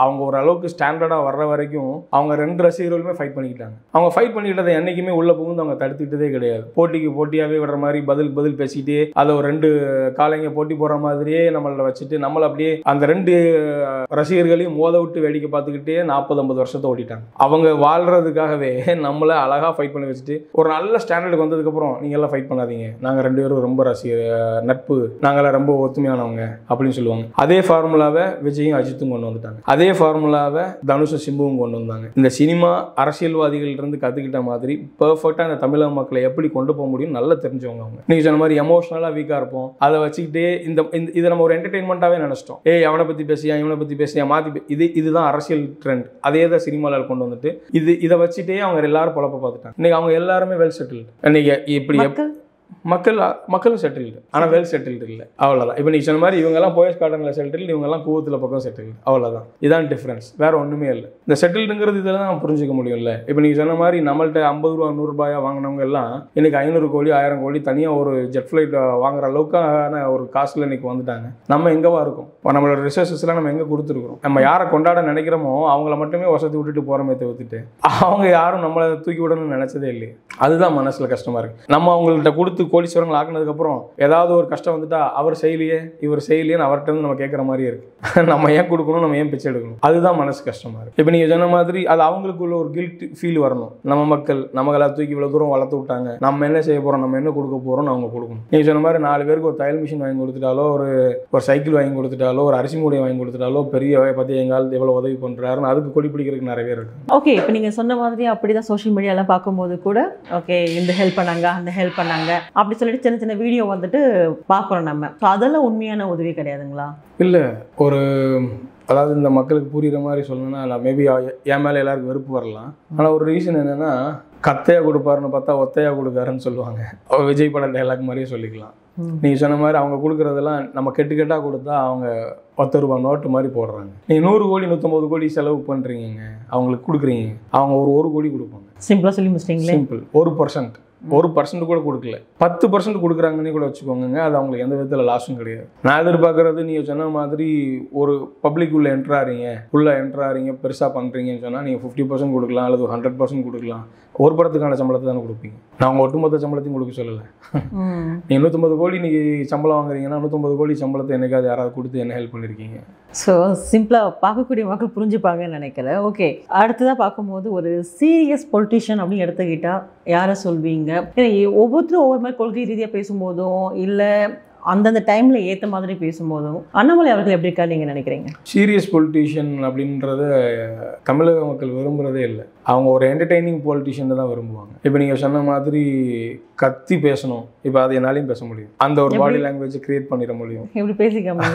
அவங்க ஓரளவுக்கு ஸ்டாண்டர்டாக வர்ற வரைக்கும் அவங்க 2 ரசிகர்களுமே ஃபைட் பண்ணிக்கிட்டாங்க. அவங்க ஃபைட் பண்ணிக்கிட்டதை என்றைக்குமே உள்ளே புகுந்து அவங்க தடுத்துக்கிட்டதே கிடையாது. போட்டிக்கு போட்டியாகவே விடுற மாதிரி பதில் பேசிக்கிட்டே அதை ஒரு 2 காலைங்க போட்டி போடுற மாதிரியே நம்மளை வச்சுட்டு நம்மளை அப்படியே அந்த 2 ரசிகர்களையும் மோத விட்டு வேடிக்கை பார்த்துக்கிட்டே 40-50 வருஷத்தை ஓட்டிட்டாங்க. அவங்க வாழ்றதுக்காகவே நம்மளை அழகாக ஃபைட் பண்ணி வச்சுட்டு ஒரு நல்ல ஸ்டாண்டர்டுக்கு வந்ததுக்கப்புறம் நீங்கள் எல்லாம் ஃபைட் பண்ணாதீங்க, நாங்கள் 2 பேரும் ரொம்ப நட்பு, நாங்களாம் ரொம்ப ஒத்துமையானவங்க அப்படின்னு சொல்லுவாங்க. அதே ஃபார்முலாவை விஜயும் அஜித்தும் கொண்டு வந்துட்டாங்க. அதே ஃபார்முலாவை தனுஷும் சிம்புவும் கொண்டு வந்தாங்க. இந்த சினிமா அரசியல்வாதிகள் இருந்து கற்றுக்கிட்ட மாதிரி பெர்ஃபெக்டாக இந்த தமிழக மக்களை எப்படி கொண்டு போக முடியும் நல்லா தெரிஞ்சவங்க அவங்க. நீங்கள் சொன்ன மாதிரி எமோஷனலாக வீக்காக இருப்போம், அதை வச்சுக்கிட்டே இதை நம்ம ஒரு என்டர்டெயின்மெண்ட்டாகவே நினச்சிட்டோம். அவனை பற்றி பேசியா இவனை பற்றி பேசியா மாற்றி இதுதான் அரசியல் ட்ரெண்ட். அதே தான் சினிமாவில் கொண்டு வந்துட்டு இதை வச்சுட்டே அவங்க எல்லாரும் பொழப்ப பார்த்துட்டாங்க. இன்னைக்கு அவங்க எல்லாருமே வெல் செட்டில்டு. இன்னைக்கு இப்படி மக்களும் செட்டில்டு, ஆனால் வெல் செட்டில்டு இல்லை. அவ்வளோதான். இப்போ நீங்கள் சொன்ன மாதிரி இவங்கெல்லாம் போயஸ் கார்டனில் செட்டில்டு, இவங்கெல்லாம் கூவத்தில் பக்கம் செட்டில்டு. அவ்வளோதான். இதான் டிஃப்ரென்ஸ், வேறு ஒன்றுமே இல்லை. இந்த செட்டில்டுங்கிறது இதெல்லாம் நம்ம புரிஞ்சிக்க முடியும்ல. இப்போ நீங்கள் சொன்ன மாதிரி நம்மள்ட்ட 50 ரூபா 100 ரூபாயா வாங்கினவங்க எல்லாம் இன்னைக்கு 500 கோடி 1000 கோடி தனியாக ஒரு ஜெட் ஃப்ளைட் வாங்குற அளவுக்கான ஒரு காசில் இன்னைக்கு வந்துட்டாங்க. நம்ம எங்கேவா இருக்கும்? இப்போ நம்மளோட ரிசோர்ஸஸ்லாம் நம்ம எங்கே கொடுத்துருக்குறோம்? நம்ம யாரை கொண்டாட நினைக்கிறோமோ அவங்கள மட்டுமே வசதி விட்டுட்டு போகிறோமே தவிர்த்துட்டு அவங்க யாரும் நம்மளை தூக்கி விடணும்னு நினச்சதே இல்லையே. அதுதான் மனசில் கஷ்டமாக இருக்குது. நம்ம அவங்கள்ட்ட கொடுத்து கோடீஸ்வரங்கள் ஆக்குனதுக்கப்புறம் ஏதாவது ஒரு கஷ்டம் வந்துட்டா அவர் செய்யலையே இவர் செய்யலையேன்னு அவர்கிட்ட இருந்து நம்ம கேட்குற மாதிரி இருக்கு. நம்ம ஏன் கொடுக்கணும், நம்ம ஏன் பிச்சை எடுக்கணும்? அதுதான் மனசு கஷ்டமா இருக்கு. இப்போ நீங்கள் சொன்ன மாதிரி அது அவங்களுக்குள்ள ஒரு கில்ட் ஃபீல் வரணும். நம்ம மக்கள் நம்மளை தூக்கி இவ்வளோ தூரம் வளர்த்து விட்டாங்க, நம்ம என்ன செய்ய போகிறோம், நம்ம என்ன கொடுக்க போகிறோம்னு அவங்க கொடுக்கணும். நீங்கள் சொன்ன மாதிரி 4 பேருக்கு ஒரு தையல் மிஷின் வாங்கி கொடுத்துட்டாலோ, ஒரு சைக்கிள் வாங்கி கொடுத்துட்டாலோ, ஒரு அரிசி மூடையை வாங்கி கொடுத்துட்டாலோ, பெரிய பற்றி எங்கால் எவ்வளோ உதவி பண்ணுறாருன்னு அதுக்கு கொடி பிடிக்கிறதுக்கு நிறைய பேர் இருக்கு. ஓகே, இப்போ நீங்கள் சொன்ன மாதிரி அப்படி தான் சோஷியல் மீடியாலாம் பார்க்கும்போது கூட ஓகே இந்த ஹெல்ப் பண்ணாங்க அந்த ஹெல்ப் பண்ணாங்க அப்படி சொல்லிட்டு சின்ன வீடியோ வந்துட்டு பார்க்குறோம் நம்ம. ஸோ அதெல்லாம் உண்மையான உதவி கிடையாதுங்களா? இல்லை, அதாவது இந்த மக்களுக்கு புரிகிற மாதிரி சொல்லணும்னா மேபி என் மேலே எல்லாருக்கும் வெறுப்பு வரலாம். ஆனால் ஒரு ரீசன் என்னென்னா கத்தையாக கொடுப்பாருன்னு பார்த்தா ஒத்தையாக கொடுக்காருன்னு சொல்லுவாங்க. விஜய் படம் டைலாக் மாதிரியே சொல்லிக்கலாம். நீங்கள் சொன்ன மாதிரி அவங்க கொடுக்குறதெல்லாம் நம்ம கெட்டாக கொடுத்தா அவங்க 10 ரூபா நோட்டு மாதிரி போடுறாங்க. நீங்கள் 100 கோடி 150 கோடி செலவு பண்ணுறீங்க, அவங்களுக்கு கொடுக்குறீங்க, அவங்க ஒரு கோடி கொடுப்பாங்க. சிம்பிளாக சொல்லி முடிச்சிட்டிங்களே. சிம்பிள். 1% கூட கொடுக்கல, 10% கொடுக்குறாங்கன்னு கூட வச்சுக்கோங்க. அது அவங்களுக்கு எந்த விதத்தில் லாஸும் கிடையாது. நான் எதிர்பார்க்குறது நீங்கள் சொன்ன மாதிரி ஒரு பப்ளிக் உள்ள என்ட்ராறீங்க பெருசாக பண்ணுறீங்கன்னு சொன்னால் நீங்கள் 50% கொடுக்கலாம் அல்லது 100% கொடுக்கலாம். ஒரு படத்துக்கான சம்பளத்தை தானே கொடுப்பீங்க. நான் உங்கள் ஒட்டுமொத்த சம்பளத்தையும் கொடுக்க சொல்லலை. நீங்கள் 150 கோடி நீங்கள் சம்பளம் வாங்குறீங்கன்னா 150 கோடி சம்பளத்தை என்னைக்காவது யாராவது கொடுத்து என்ன ஹெல்ப் பண்ணியிருக்கீங்க? ஸோ சிம்பிளாக பார்க்கக்கூடிய மக்கள் புரிஞ்சுப்பாங்கன்னு நினைக்கிறேன். ஓகே, அடுத்ததாக பார்க்கும்போது ஒரு சீரியஸ் பொலிட்டிஷியன் அப்படின்னு எடுத்துக்கிட்டால் யாரை சொல்வீங்க? ஏன்னா ஒவ்வொருத்தரும் ஒவ்வொரு மாதிரி கொள்கை ரீதியாக பேசும்போதும் இல்லை அந்தந்த டைமில் ஏற்ற மாதிரி பேசும்போதும் அண்ணாமலை அவர்கள் எப்படி இருக்கா நீங்கள் நினைக்கிறீங்க? சீரியஸ் பொலிட்டிஷியன் அப்படின்றத தமிழக மக்கள் விரும்புகிறதே இல்லை. அவங்க ஒரு என்டர்டெய்னிங் பொலிட்டிஷியன் தான் விரும்புவாங்க. இப்போ நீங்கள் சொன்ன மாதிரி கத்தி பேசணும், இப்போ அது என்னாலையும் பேச முடியும். அந்த ஒரு பாடி லாங்குவேஜ் கிரியேட் பண்ணிட முடியும். எப்படி பேசிக்காம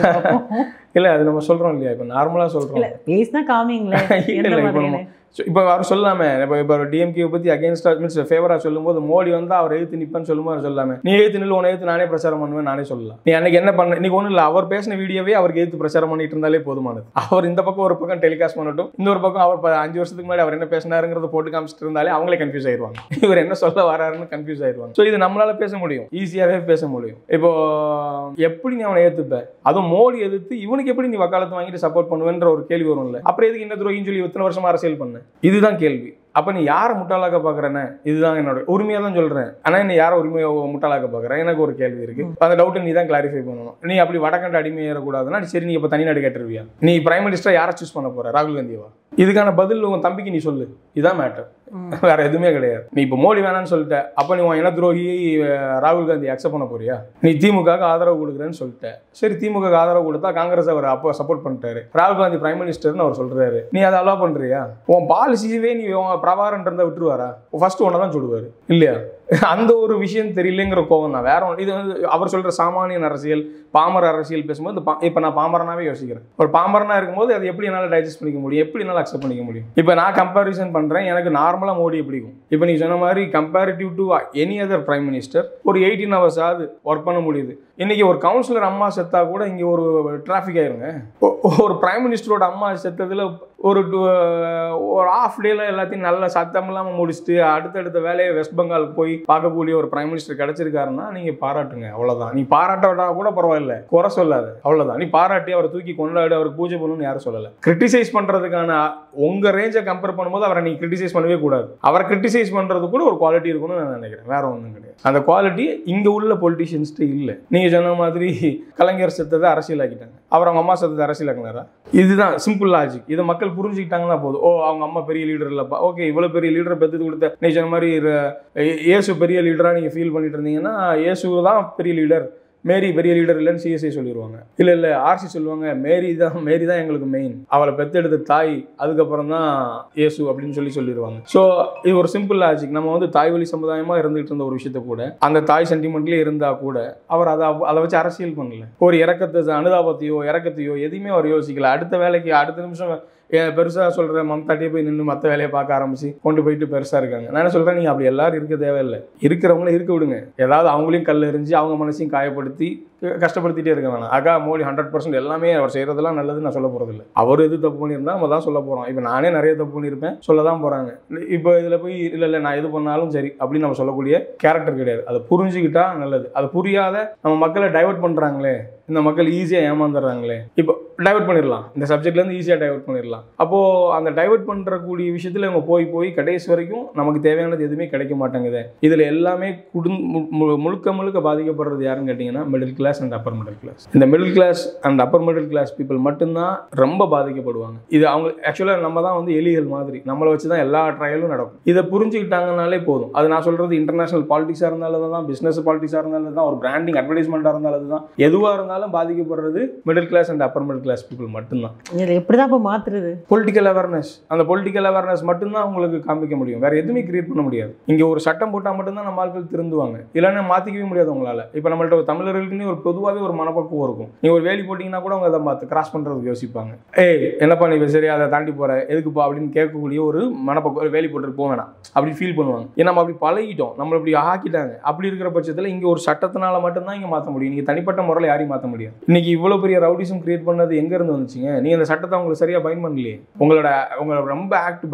இல்லை, அது நம்ம சொல்கிறோம் இல்லையா? இப்போ நார்மலாக சொல்கிறோம், பேசினா காமிங்களே. இல்லை இப்போ அவர் சொல்லாமே, இப்போ டிஎம்கே பற்றி அகேன்ஸ்டா மீன்ஸ் ஃபேவராக சொல்லும்போது மோடி வந்து அவர் எழுத்து நிற்பேன்னு சொல்லும்போது சொல்லாமே, நீ எழுத்து நில்லு, உன எழுத்து நானே பிரச்சாரம் பண்ணுவேன் நானே சொல்லலாம். நீ அன்னைக்கு என்ன பண்ண, இன்னைக்கு ஒன்றும் இல்லை, அவர் பேசின வீடியோவே அவருக்கு எழுத்து பிரச்சாரம் பண்ணிட்டு இருந்தாலே போதுமானது. அவர் இந்த பக்கம் ஒரு பக்கம் டெலிகாஸ்ட் பண்ணட்டும், இந்த ஒரு பக்கம் அவர் 5 வருஷத்துக்கு முன்னாடி அவர் என்ன பேசினாருங்கிறத போட்டு காமிச்சிட்டு இருந்தாலே அவங்களே கன்ஃபியூஸ் ஆயிடுவாங்க. இவர் என்ன சொல்ல வராருன்னு கன்ஃபியூஸ் ஆயிடுவாங்க. ஸோ இது நம்மளால பேச முடியும், ஈஸியாகவே பேச முடியும். இப்போ எப்படி நீ அவனை ஏற்றுப்ப? அதுவும் மோடி எதிர்த்து இவனுக்கு எப்படி நீ வக்காலத்து வாங்கிட்டு சப்போர்ட் பண்ணுவேன்ற ஒரு கேள்வி வரும் இல்லை? அப்புறம் எதுக்கு இந்த துரோகின்னு சொல்லி இத்தனை வருஷமா அரசியல் பண்ண? இதுதான் கேள்வி. அப்போ நீ யாரை முட்டாளாக்க பார்க்குறேன்னு, இதுதான் என்னோட உரிமையாக தான் சொல்கிறேன். ஆனால் நீ யாரை உரிமையை முட்டாளாக்க பார்க்குறேன்? எனக்கு ஒரு கேள்வி இருக்குது. அந்த டவுட்டை நீ தான் கிளாரிஃபை பண்ணணும். நீ அப்படி வடக்கண்ட அடிமை ஏறக்கூடாதுன்னா சரி, நீ இப்போ தனிநாடு கேட்டுருவியா? நீ பிரைம் மினிஸ்டர் யாரை சூஸ் பண்ண போகிற? ராகுல் காந்தியவா? இதுக்கான பதில் உன் தம்பிக்கு நீ சொல்லு. இதுதான் மேட்டர், வேற எதுவுமே கிடையாது. நீ இப்போ மோடி வேணான்னு சொல்லிட்ட, அப்போ நீ உன் இன துரோகி ராகுல் காந்தி அக்செப்ட் பண்ண போறியா? நீ திமுக ஆதரவு கொடுக்குறேன்னு சொல்லிட்ட, சரி திமுக ஆதரவு கொடுத்தா காங்கிரஸ் அவர் அப்போ சப்போர்ட் பண்ணிட்டாரு, ராகுல் காந்தி பிரைம் மினிஸ்டர்னு அவர் சொல்றாரு, நீ அதை அலோவ் பண்றியா? உன் பாலிசியவே நீ பிரபாரன்றதை விட்டுருவாரா? ஃபர்ஸ்ட் ஒன்றை தான் சொல்லுவாரு இல்லையா? அந்த ஒரு விஷயம் தெரியலங்கிற கோவம் தான், வேற ஒன்று. இது வந்து அவர் சொல்ற சாமானியன் அரசியல், பாமர அரசியல் பேசும்போது இப்போ நான் பாமரனாவே யோசிக்கிறேன். ஒரு பாமரனா இருக்கும்போது அது எப்படி என்னால் டைஜஸ்ட் பண்ணிக்க முடியும், எப்படி என்னால் அக்செப்ட் பண்ணிக்க முடியும்? இப்போ நான் கம்பேரிசன் பண்றேன், எனக்கு நார்மலாக மோடியை பிடிக்கும். இப்போ நீ சொன்ன மாதிரி comparative to any other prime minister ஒரு 18 hours ஆகுது ஒர்க் பண்ண முடியுது. இன்னைக்கு ஒரு கவுன்சிலர் அம்மா செத்தா கூட இங்கே ஒரு டிராஃபிக் ஆயிருங்க. ஒரு பிரைம் மினிஸ்டரோட அம்மா செத்ததுல ஒரு ஹாஃப் டேல எல்லாத்தையும் நல்ல சத்தம் இல்லாமல் முடிச்சுட்டு அடுத்தடுத்த வேலையை வெஸ்ட் பெங்காலுக்கு போய் பார்க்கக்கூடிய ஒரு பிரைம் மினிஸ்டர் கிடைச்சிருக்காருன்னா நீங்க பாராட்டுங்க, அவ்வளவுதான். நீ பாராட்ட கூட பரவாயில்ல, குறை சொல்லாது, அவ்வளவுதான். நீ பாராட்டி அவரை தூக்கி கொண்டாடு, அவருக்கு பூஜை பண்ணணும்னு யாரும் சொல்லலை. கிரிட்டிசைஸ் பண்றதுக்கான உங்க ரேஞ்சை கம்பேர் பண்ணும்போது அவரை நீ கிரிட்டிசைஸ் பண்ணவே கூடாது. அவரை கிரிட்டிசைஸ் பண்றது கூட ஒரு குவாலிட்டி இருக்கும்னு நான் நினைக்கிறேன், வேற ஒன்றும் கிடையாது. அந்த குவாலிட்டி இங்க உள்ள பொலிட்டிஷியன்ஸ்ட்டு இல்லை. நீங்க சொன்ன மாதிரி கலைஞர் செத்ததை அரசியலாக்கிட்டாங்க, அவர் அவங்க அம்மா செத்ததை அரசியலாக்கினாரா? இதுதான் சிம்பிள் லாஜிக். இதை மக்கள் புரிஞ்சுக்கிட்டாங்கன்னா போதும். ஓ, அவங்க அம்மா பெரிய லீடர் இல்லப்பா, ஓகே, இவ்வளவு பெரிய லீடரை பெற்று கொடுத்த நீ சொன்ன மாதிரி இயேசு பெரிய லீடரா நீங்க ஃபீல் பண்ணிட்டு இருந்தீங்கன்னா இயேசு தான் பெரிய லீடர், மேரி பெரிய லீடர் இல்லைன்னு சிஎஸ்ஐ சொல்லிடுவாங்க. இல்லை ஆர்சி சொல்லுவாங்க, மேரி தான் எங்களுக்கு மெயின், அவளை பெற்றெடுத்த தாய், அதுக்கப்புறம் தான் இயேசு அப்படின்னு சொல்லிடுவாங்க. ஸோ இது ஒரு சிம்பிள் லாஜிக். நம்ம வந்து தாய் வழி சமுதாயமாக இருந்துகிட்டு இருந்த ஒரு விஷயத்த கூட அந்த தாய் சென்டிமெண்ட்லேயே இருந்தால் கூட அவர் அதை வச்சு அரசியல் பண்ணல. ஒரு அனுதாபத்தையோ இறக்கத்தையோ எதையுமே அவர் யோசிக்கல. அடுத்த வேலைக்கு அடுத்த நிமிஷம் பெருசாக சொல்கிற மம்தாட்டியே போய் நின்று மற்ற வேலையை பார்க்க ஆரம்பிச்சு கொண்டு போயிட்டு பெருசாக இருக்காங்க. நான் என்ன சொல்கிறேன், நீங்கள் அப்படி எல்லாரும் இருக்க தேவையில்லை. இருக்கிறவங்களே இருக்க விடுங்க. ஏதாவது அவங்களையும் கல் எறிஞ்சு அவங்க மனசையும் காயப்படுத்தி கஷ்டப்படுத்திட்டே இருக்க வேணாம். அக்கா மோடி 100% எல்லாமே அவர் செய்கிறதெல்லாம் நல்லது நான் சொல்ல போகிறது இல்லை. அவர் எது தப்பு பண்ணியிருந்தா நம்ம தான் சொல்ல போகிறோம். இப்போ நானே நிறைய தப்பு பண்ணியிருப்பேன், சொல்ல தான் போகிறாங்க. இப்போ இதில் போய் இல்லை நான் எது பண்ணாலும் சரி அப்படின்னு நம்ம சொல்லக்கூடிய கேரக்டர் கிடையாது. அதை புரிஞ்சுக்கிட்டா நல்லது. அதை புரியாத நம்ம மக்களை டைவர்ட் பண்ணுறாங்களே, இந்த மக்கள் ஈஸியாக ஏமாந்துடுறாங்களே, இப்போ டைவர்ட் பண்ணிடலாம், இந்த சப்ஜெக்ட்லேருந்து ஈஸியாக டைவர்ட் பண்ணிடலாம். அப்போது அந்த டைவர்ட் பண்ணுறக்கூடிய விஷயத்தில் இவங்க போய் கடைசி வரைக்கும் நமக்கு தேவையானது எதுவுமே கிடைக்க மாட்டேங்குது. இதில் எல்லாமே முழுக்க பாதிக்கப்படுறது யாருன்னு கேட்டிங்கன்னா middle class and upper middle class. இந்த middle class and upper middle class people மட்டும்தான் ரொம்ப பாதிக்கப்படுவாங்க. இது அவங்க ஆக்சுவலாக நம்ம தான் வந்து எலிகள் மாதிரி, நம்மளை வச்சு தான் எல்லா ட்ரையலும் நடக்கும். இதை புரிஞ்சுக்கிட்டாங்கனாலே போதும். அது நான் சொல்கிறது இன்டர்நேஷனல் பாலிடிக்ஸாக இருந்தாலும் தான், பிஸ்னஸ் பாலிடிக்ஸாக இருந்தாலும் தான், ஒரு பிராண்டிங் அட்வர்டைஸ்மெண்ட்டாக இருந்தாலும் தான், எதுவாக இருந்தாலும் இருந்தாலும் பாதிக்கப்படுறது middle class and upper middle class people மட்டும்தான். இதில் எப்படி தான் இப்போ மாற்றுறது? Political awareness. அந்த பொலிட்டிக்கல் அவேர்னஸ் மட்டும்தான் உங்களுக்கு காமிக்க முடியும், வேற எதுவுமே கிரியேட் பண்ண முடியாது. இங்கே ஒரு சட்டம் போட்டால் மட்டும்தான் நம்ம ஆட்கள் திருந்துவாங்க, இல்லைன்னா மாற்றிக்கவே முடியாது உங்களால். இப்போ நம்மள்ட்ட தமிழர்களுக்குன்னு ஒரு பொதுவாகவே ஒரு மனப்பக்குவம் இருக்கும். நீங்கள் ஒரு வேலி போட்டிங்கன்னா கூட அவங்க அதை பார்த்து கிராஸ் பண்ணுறதுக்கு யோசிப்பாங்க. என்னப்பா நீ சரி அதை தாண்டி போகிற எதுக்குப்பா அப்படின்னு கேட்கக்கூடிய ஒரு மனப்பக்குவம், வேலி போட்டுட்டு போக வேணாம் அப்படி ஃபீல் பண்ணுவாங்க. ஏன்னா நம்ம அப்படி பழகிட்டோம், நம்மளை அப்படி ஆக்கிட்டாங்க. அப்படி இருக்கிற பட்சத்தில் இங்கே ஒரு சட்டத்தினால மட்டும்தான் இங்கே மாற்ற முடியும். நீங்கள் தனிப்பட்ட முறையில் யாரையும் மாற்ற முடியாது. இன்னைக்கு இவ்வளோ பெரிய ரவுடிசம் கிரியேட் பண்ணது எங்கேருந்து வந்துச்சுங்க? நீங்கள் அந்த சட்டத்தை உங்களுக்கு சரியாக பயன் பண்ணலையே. உங்களோட ரொம்ப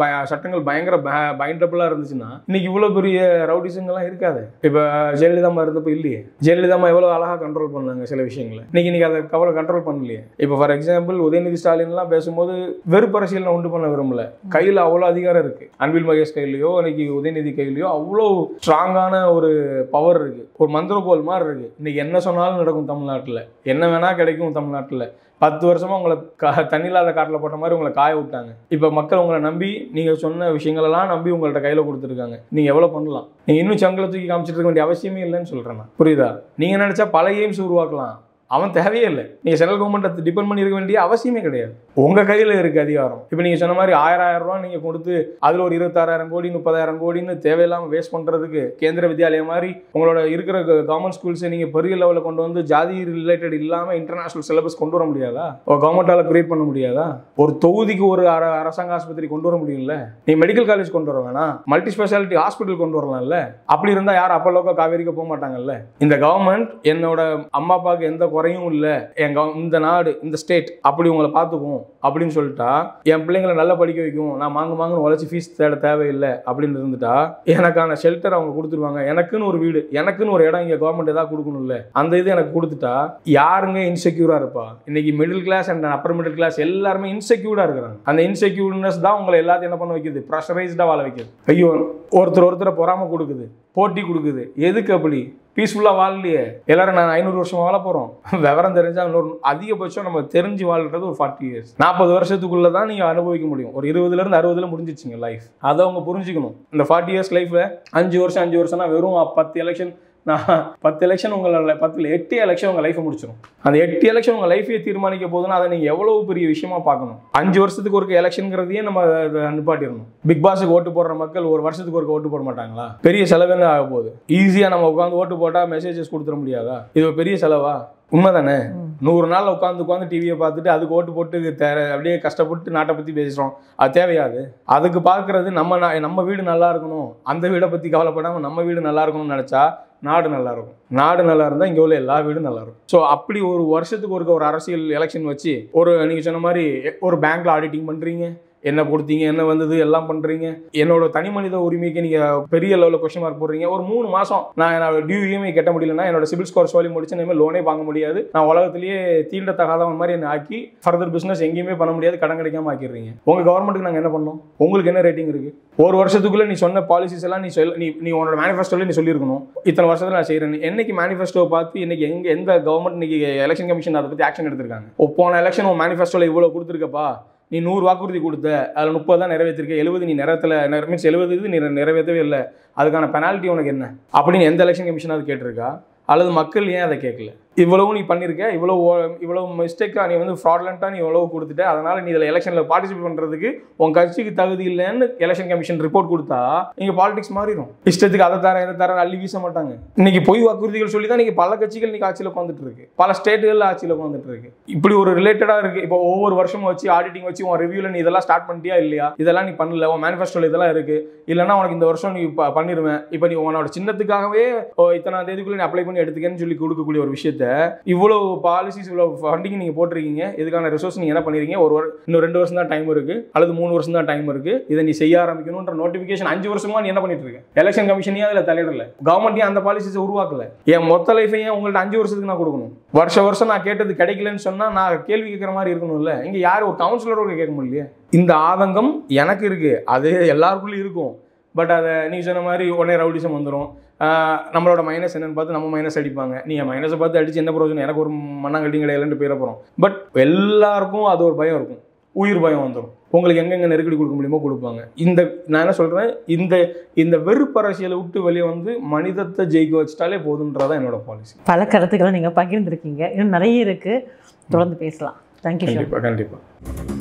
சட்டங்கள் பயங்கர பைண்டபிளாக இருந்துச்சுன்னா இன்னைக்கு இவ்வளோ பெரிய ரவுடிசங்கள்லாம் இருக்காது. இப்போ ஜெயலலிதா இருந்தப்போ இல்லையே. ஜெயலலிதா எவ்வளோ அழகாக கண்ட்ரோல் பண்ணாங்க சில விஷயங்களை. இன்னைக்கு அதை கவலை கண்ட்ரோல் பண்ணலையே. இப்போ ஃபார் எக்ஸாம்பிள் உதயநிதி ஸ்டாலின்லாம் பேசும்போது வெறுப்பு அரசியல் நான் உண்டு பண்ண விரும்பல. கையில் அவ்வளோ அதிகாரம் இருக்கு. அன்பில் மகேஷ் கையிலையோ இன்னைக்கு உதயநிதி கையிலையோ அவ்வளோ ஸ்ட்ராங்கான ஒரு பவர் இருக்கு. ஒரு மந்திரகோல் மாதிரி இருக்கு. இன்னைக்கு என்ன சொன்னாலும் நடக்கும் தமிழ்நாட்டில், என்ன வேணா கிடைக்கும் தமிழ்நாட்டில். 10 வருஷமா உங்களை தண்ணியில்லாத காட்டில் போட்ட மாதிரி உங்களை காய விட்டாங்க. இப்போ மக்கள் உங்களை நம்பி நீங்கள் சொன்ன விஷயங்களெல்லாம் நம்பி உங்கள்கிட்ட கையில் கொடுத்துருக்காங்க. நீங்கள் எவ்வளோ பண்ணலாம்? நீங்கள் இன்னும் சங்கலை தூக்கி காமிச்சிட்டு இருக்க வேண்டிய அவசியமே இல்லைன்னு சொல்கிறேன் நான். புரியுதா? நீங்கள் நினச்சா பல எய்ம்ஸ் உருவாக்கலாம், அவன் தேவையே இல்லை. நீங்கள் சென்ட்ரல் கவர்மெண்ட்டை டிபெண்ட் பண்ணியிருக்க வேண்டிய அவசியமே கிடையாது. உங்கள் கையில் இருக்குது அதிகாரம். இப்போ நீங்கள் சொன்ன மாதிரி 1000 ரூபா நீங்கள் கொடுத்து அதில் ஒரு 26,000 கோடி 30,000 கோடின்னு தேவையில்லாமல் வேஸ்ட் பண்ணுறதுக்கு கேந்திர வித்யாலயம் மாதிரி உங்களோட இருக்கிற கவர்மெண்ட் ஸ்கூல்ஸை நீங்கள் பெரிய லெவலில் கொண்டு வந்து ஜாதி ரிலேட்டட் இல்லாமல் இன்டர்நேஷனல் சிலபஸ் கொண்டு வர முடியாதா? ஒரு கவர்மெண்ட்டால் கிரியேட் பண்ண முடியாதா? ஒரு தொகுதிக்கு ஒரு அரசாங்க ஆஸ்பத்திரி கொண்டு வர முடியும்ல? நீ மெடிக்கல் காலேஜ் கொண்டு வர வேணாம், மல்டி ஸ்பெஷாலிட்டி ஹாஸ்பிட்டல் கொண்டு வரலாம்ல? அப்படி இருந்தால் யாரும் அப்போலோக்கோ காவேரிக்கு போக மாட்டாங்கல்ல? இந்த கவர்மெண்ட் என்னோட அம்மா அப்பாவுக்கு எந்த குறையும் இல்லை, இந்த நாடு இந்த ஸ்டேட் அப்படி உங்களை பார்த்துக்கும் அப்படின்னு சொல்லிட்டா, என் பிள்ளைங்களை நல்லா படிக்க வைக்கும், நான் மாங்குன்னு உழைச்சி ஃபீஸ் தேவையில்லை அப்படின்னு இருந்துட்டா எனக்கான ஷெல்டர் அவங்க கொடுத்துருவாங்க. எனக்குன்னு ஒரு வீடு, எனக்குன்னு ஒரு இடம் இங்கே கவர்மெண்ட் ஏதாவது கொடுக்கணும்ல, அந்த இது எனக்கு கொடுத்துட்டா யாருங்க இன்செக்யூரா இருப்பா? இன்னைக்கு middle class and upper middle class எல்லாருமே இன்செக்யூர்டா இருக்கிறாங்க. அந்த இன்செக்யூர்னஸ் தான் உங்களை எல்லாத்தையும் என்ன பண்ண வைக்குது? ப்ரெஷரைஸ்டா வாழ வைக்குது. ஐயோ ஒருத்தரை பொறாம கொடுக்குது, போட்டி கொடுக்குது. எதுக்கு அப்படி? பீஸ்ஃபுல்லாக வாழலையே. எல்லாரும் நான் 500 வருஷம் வாழ போகிறோம். விவரம் தெரிஞ்சால் இன்னொரு அதிகபட்சம் நம்ம தெரிஞ்சு வாழ்றது ஒரு 40 இயர்ஸ் 40 வருஷத்துக்குள்ளே தான் நீங்கள் அனுபவிக்க முடியும். ஒரு 20லேருந்து 60 முடிஞ்சிச்சிங்க லைஃப். அதை அவங்க புரிஞ்சுக்கணும். இந்த 40 இயர்ஸ் லைஃப்பில் 5 வருஷம்னா வெறும் 10 எலெக்ஷன். நான் 10 எலெக்ஷன் உங்களை 10ல் 8 எலெக்ஷன் உங்கள் லைஃப்பை முடிச்சிடும். அந்த 8 எலெக்ஷன் உங்கள் லைஃபையே தீர்மானிக்க போதுன்னா அதை நீங்கள் எவ்வளோ பெரிய விஷயமா பார்க்கணும். 5 வருஷத்துக்கு ஒரு எலெக்ஷன்ங்கிறதையே நம்ம நிப்பாட்டிடணும். பிக் பாஸுக்கு ஓட்டு போடுற மக்கள் ஒரு வருஷத்துக்கு ஒரு ஓட்டு போட மாட்டாங்களா? பெரிய செலவுன்னு ஆக போகுது. ஈஸியாக நம்ம உட்காந்து ஓட்டு போட்டால் மெசேஜஸ் கொடுத்துட முடியாதா? இது ஒரு பெரிய செலவா? உண்மைதானே? 100 நாள் உட்காந்து டிவியை பார்த்துட்டு அதுக்கு ஓட்டு போட்டு அப்படியே கஷ்டப்பட்டு நாட்டை பற்றி பேசுகிறோம். அது தேவையாது? அதுக்கு பார்க்கறது நம்ம வீடு நல்லா இருக்கணும், அந்த வீடை பற்றி கவலைப்படாமல் நம்ம வீடு நல்லா இருக்கணும்னு நினச்சா நாடு நல்லா இருக்கும். நாடு நல்லா இருந்தால் இங்கே உள்ள எல்லா வீடும் நல்லா இருக்கும். ஸோ அப்படி ஒரு வருஷத்துக்கு ஒரு அரசியல் எலெக்ஷன் வச்சு நீங்கள் சொன்ன மாதிரி ஒரு பேங்க்ல ஆடிட்டிங் பண்ணுறீங்க, என்ன கொடுத்தீங்க, என்ன வந்தது, எல்லாம் பண்ணுறீங்க. என்னோட தனி மனித உரிமைக்கு நீங்கள் பெரிய லெவலில் கொஸ்டின் மார்க் போடுறீங்க. ஒரு 3 மாதம் நான் என்னோட டியூஇஎம்ஐ கட்ட முடியலன்னா என்னோட சிபில் ஸ்கோர் சொல்லி முடிச்சு இனிமேல் லோனே வாங்க முடியாது, நான் உலகத்திலேயே தீண்டத்தகாதவன் மாதிரி என்ன ஆக்கி ஃபர்தர் பிஸ்னஸ் எங்கேயுமே பண்ண முடியாது, கடன் கிடைக்காம ஆக்கிடுறீங்க. உங்கள் கவர்மெண்ட்டுக்கு நாங்கள் என்ன பண்ணோம்? உங்களுக்கு என்ன ரேட்டிங் இருக்குது? ஒரு வருஷத்துக்குள்ளே நீ சொன்ன பாலிசிஸ் எல்லாம் நீ உன்னோட மேனிஃபெஸ்டோவில் நீ சொல்லியிருக்கணும், இத்தனை வருஷத்தில் நான் செய்கிறேன். என்னைக்கு மேனிஃபெஸ்டோவை பார்த்து இன்னைக்கு எந்த கவர்மெண்ட் இன்னைக்கு எலெக்ஷன் கமிஷன் அதை பற்றி ஆக்ஷன் எடுத்திருக்காங்க? போன எலெக்ஷன் உன் மேனிஃபெஸ்டோவில் இவ்வளோ கொடுத்துருக்கப்பா, நீ 100 வாக்குறுதி கொடுத்த, அதில் 30 தான் நிறைவேற்றிருக்க, 70 நீ மீன்ஸ் 70 நீ நிறைவேற்றவே இல்லை, அதுக்கான பெனால்ட்டி உனக்கு என்ன அப்படின்னு எந்த எலெக்ஷன் கமிஷன் அது கேட்டிருக்கா? அல்லது மக்கள் ஏன் அதை கேட்கல? இவ்வளவு நீ பண்ணியிருக்க, இவ்வளவு மிஸ்டேக்காக நீ ஃப்ராட்லண்ட்டாக நீ இவ்வளவு கொடுத்துட்ட, அதனால் நீ இதில் எலெக்ஷனில் பார்ட்டிசிபேட் பண்ணுறதுக்கு உன் கட்சிக்கு தகுதி இல்லைன்னு எலெக்ஷன் கமிஷன் ரிப்போர்ட் கொடுத்தா இங்கே பாலிடிக்ஸ் மாறிடும். இஷ்டத்துக்கு அதை தர அள்ளி வீச மாட்டாங்க. இன்னைக்கு பொய் வாக்குறுதிகள் சொல்லி தான் இன்னைக்கு பல கட்சிகள் இன்னைக்கு ஆட்சியில் உட்காந்துட்டு இருக்கு, பல ஸ்டேட்டுகளில் ஆட்சியில் உட்காந்துட்டு இருக்கு. இப்படி ஒரு ரிலேட்டடாக இருக்கு. இப்போ ஒவ்வொரு வருஷமும் வச்சு ஆடிட்டிங் வச்சு உன் ரிவ்யூவில் நீ இதெல்லாம் ஸ்டார்ட் பண்ணிட்டியா இல்லையா, இதெல்லாம் நீ பண்ணல, உன் மேனிஃபெஸ்டோவில் இதெல்லாம் இருக்கு, இல்லைன்னா உனக்கு இந்த வருஷம் நீ பண்ணிடுவேன், இப்போ நீ உன்னோட சின்னத்துக்காகவே இத்தனை தேதிக்குள்ளே நீ அப்ளை பண்ணி எடுத்துக்கன்னு சொல்லி கொடுக்கக்கூடிய ஒரு விஷயத்த இவ்வளோ பாலிசிஸ் இவ்வளோ ஃபண்டிங் நீங்கள் போட்டிருக்கீங்க, இதுக்கான ரிசோர்ஸ் நீங்கள் என்ன பண்ணிருக்கீங்க? இன்னும் 2 வருஷம் தான் டைம் இருக்குது, அல்லது 3 வருஷம் தான் டைம் இருக்குது, இதை நீ செய்ய ஆரம்பிக்கணுன்ற நோட்டிஃபிகேஷன் 5 வருஷமா நீ என்ன பண்ணிட்டு இருக்க? எலெக்ஷன் கமிஷனே அதில் தலையிடல, கவர்மெண்ட்டையும் அந்த பாலிசிஸை உருவாக்கல. என் மொத்த லைஃபையும் உங்கள்ட்ட 5 வருஷத்துக்கு நான் கொடுக்கணும். வருஷம் நான் கேட்டது கிடைக்கலன்னு சொன்னால் நான் கேள்வி கேட்குற மாதிரி இருக்கணும்ல. இங்கே யார் ஒரு கவுன்சிலரோட கேட்க முடியலையே. இந்த ஆதங்கம் எனக்கு இருக்குது, அது எல்லாருக்குள்ளேயும் இருக்கும். பட் அதை நீ சொன்ன மாதிரி உடனே ரவுடிசம் வந்துடும். நம்மளோட மைனஸ் என்னன்னு பார்த்து நம்ம மைனஸ் அடிப்பாங்க. நீ மைனஸை பார்த்து அடிச்சு என்ன பிரயோஜனம்? எனக்கு ஒரு மண்ணாங்கட்டியும் கிடையாதுன்னு போயிட போகிறோம். பட் எல்லாருக்கும் அது ஒரு பயம் இருக்கும். உயிர் பயம் வந்துடும். உங்களுக்கு எங்கெங்கே நெருக்கடி கொடுக்க முடியுமோ கொடுப்பாங்க. நான் என்ன சொல்கிறேன், இந்த வெறுப்பு அரசியலை விட்டு வெளியே வந்து மனிதத்தை ஜெயிக்க வச்சிட்டாலே போதுன்றதான் என்னோட பாலிசி. பல கருத்துக்களை நீங்கள் பகிர்ந்துருக்கீங்க, இன்னும் நிறைய இருக்குது, தொடர்ந்து பேசலாம். தேங்க்யூ. கண்டிப்பாக.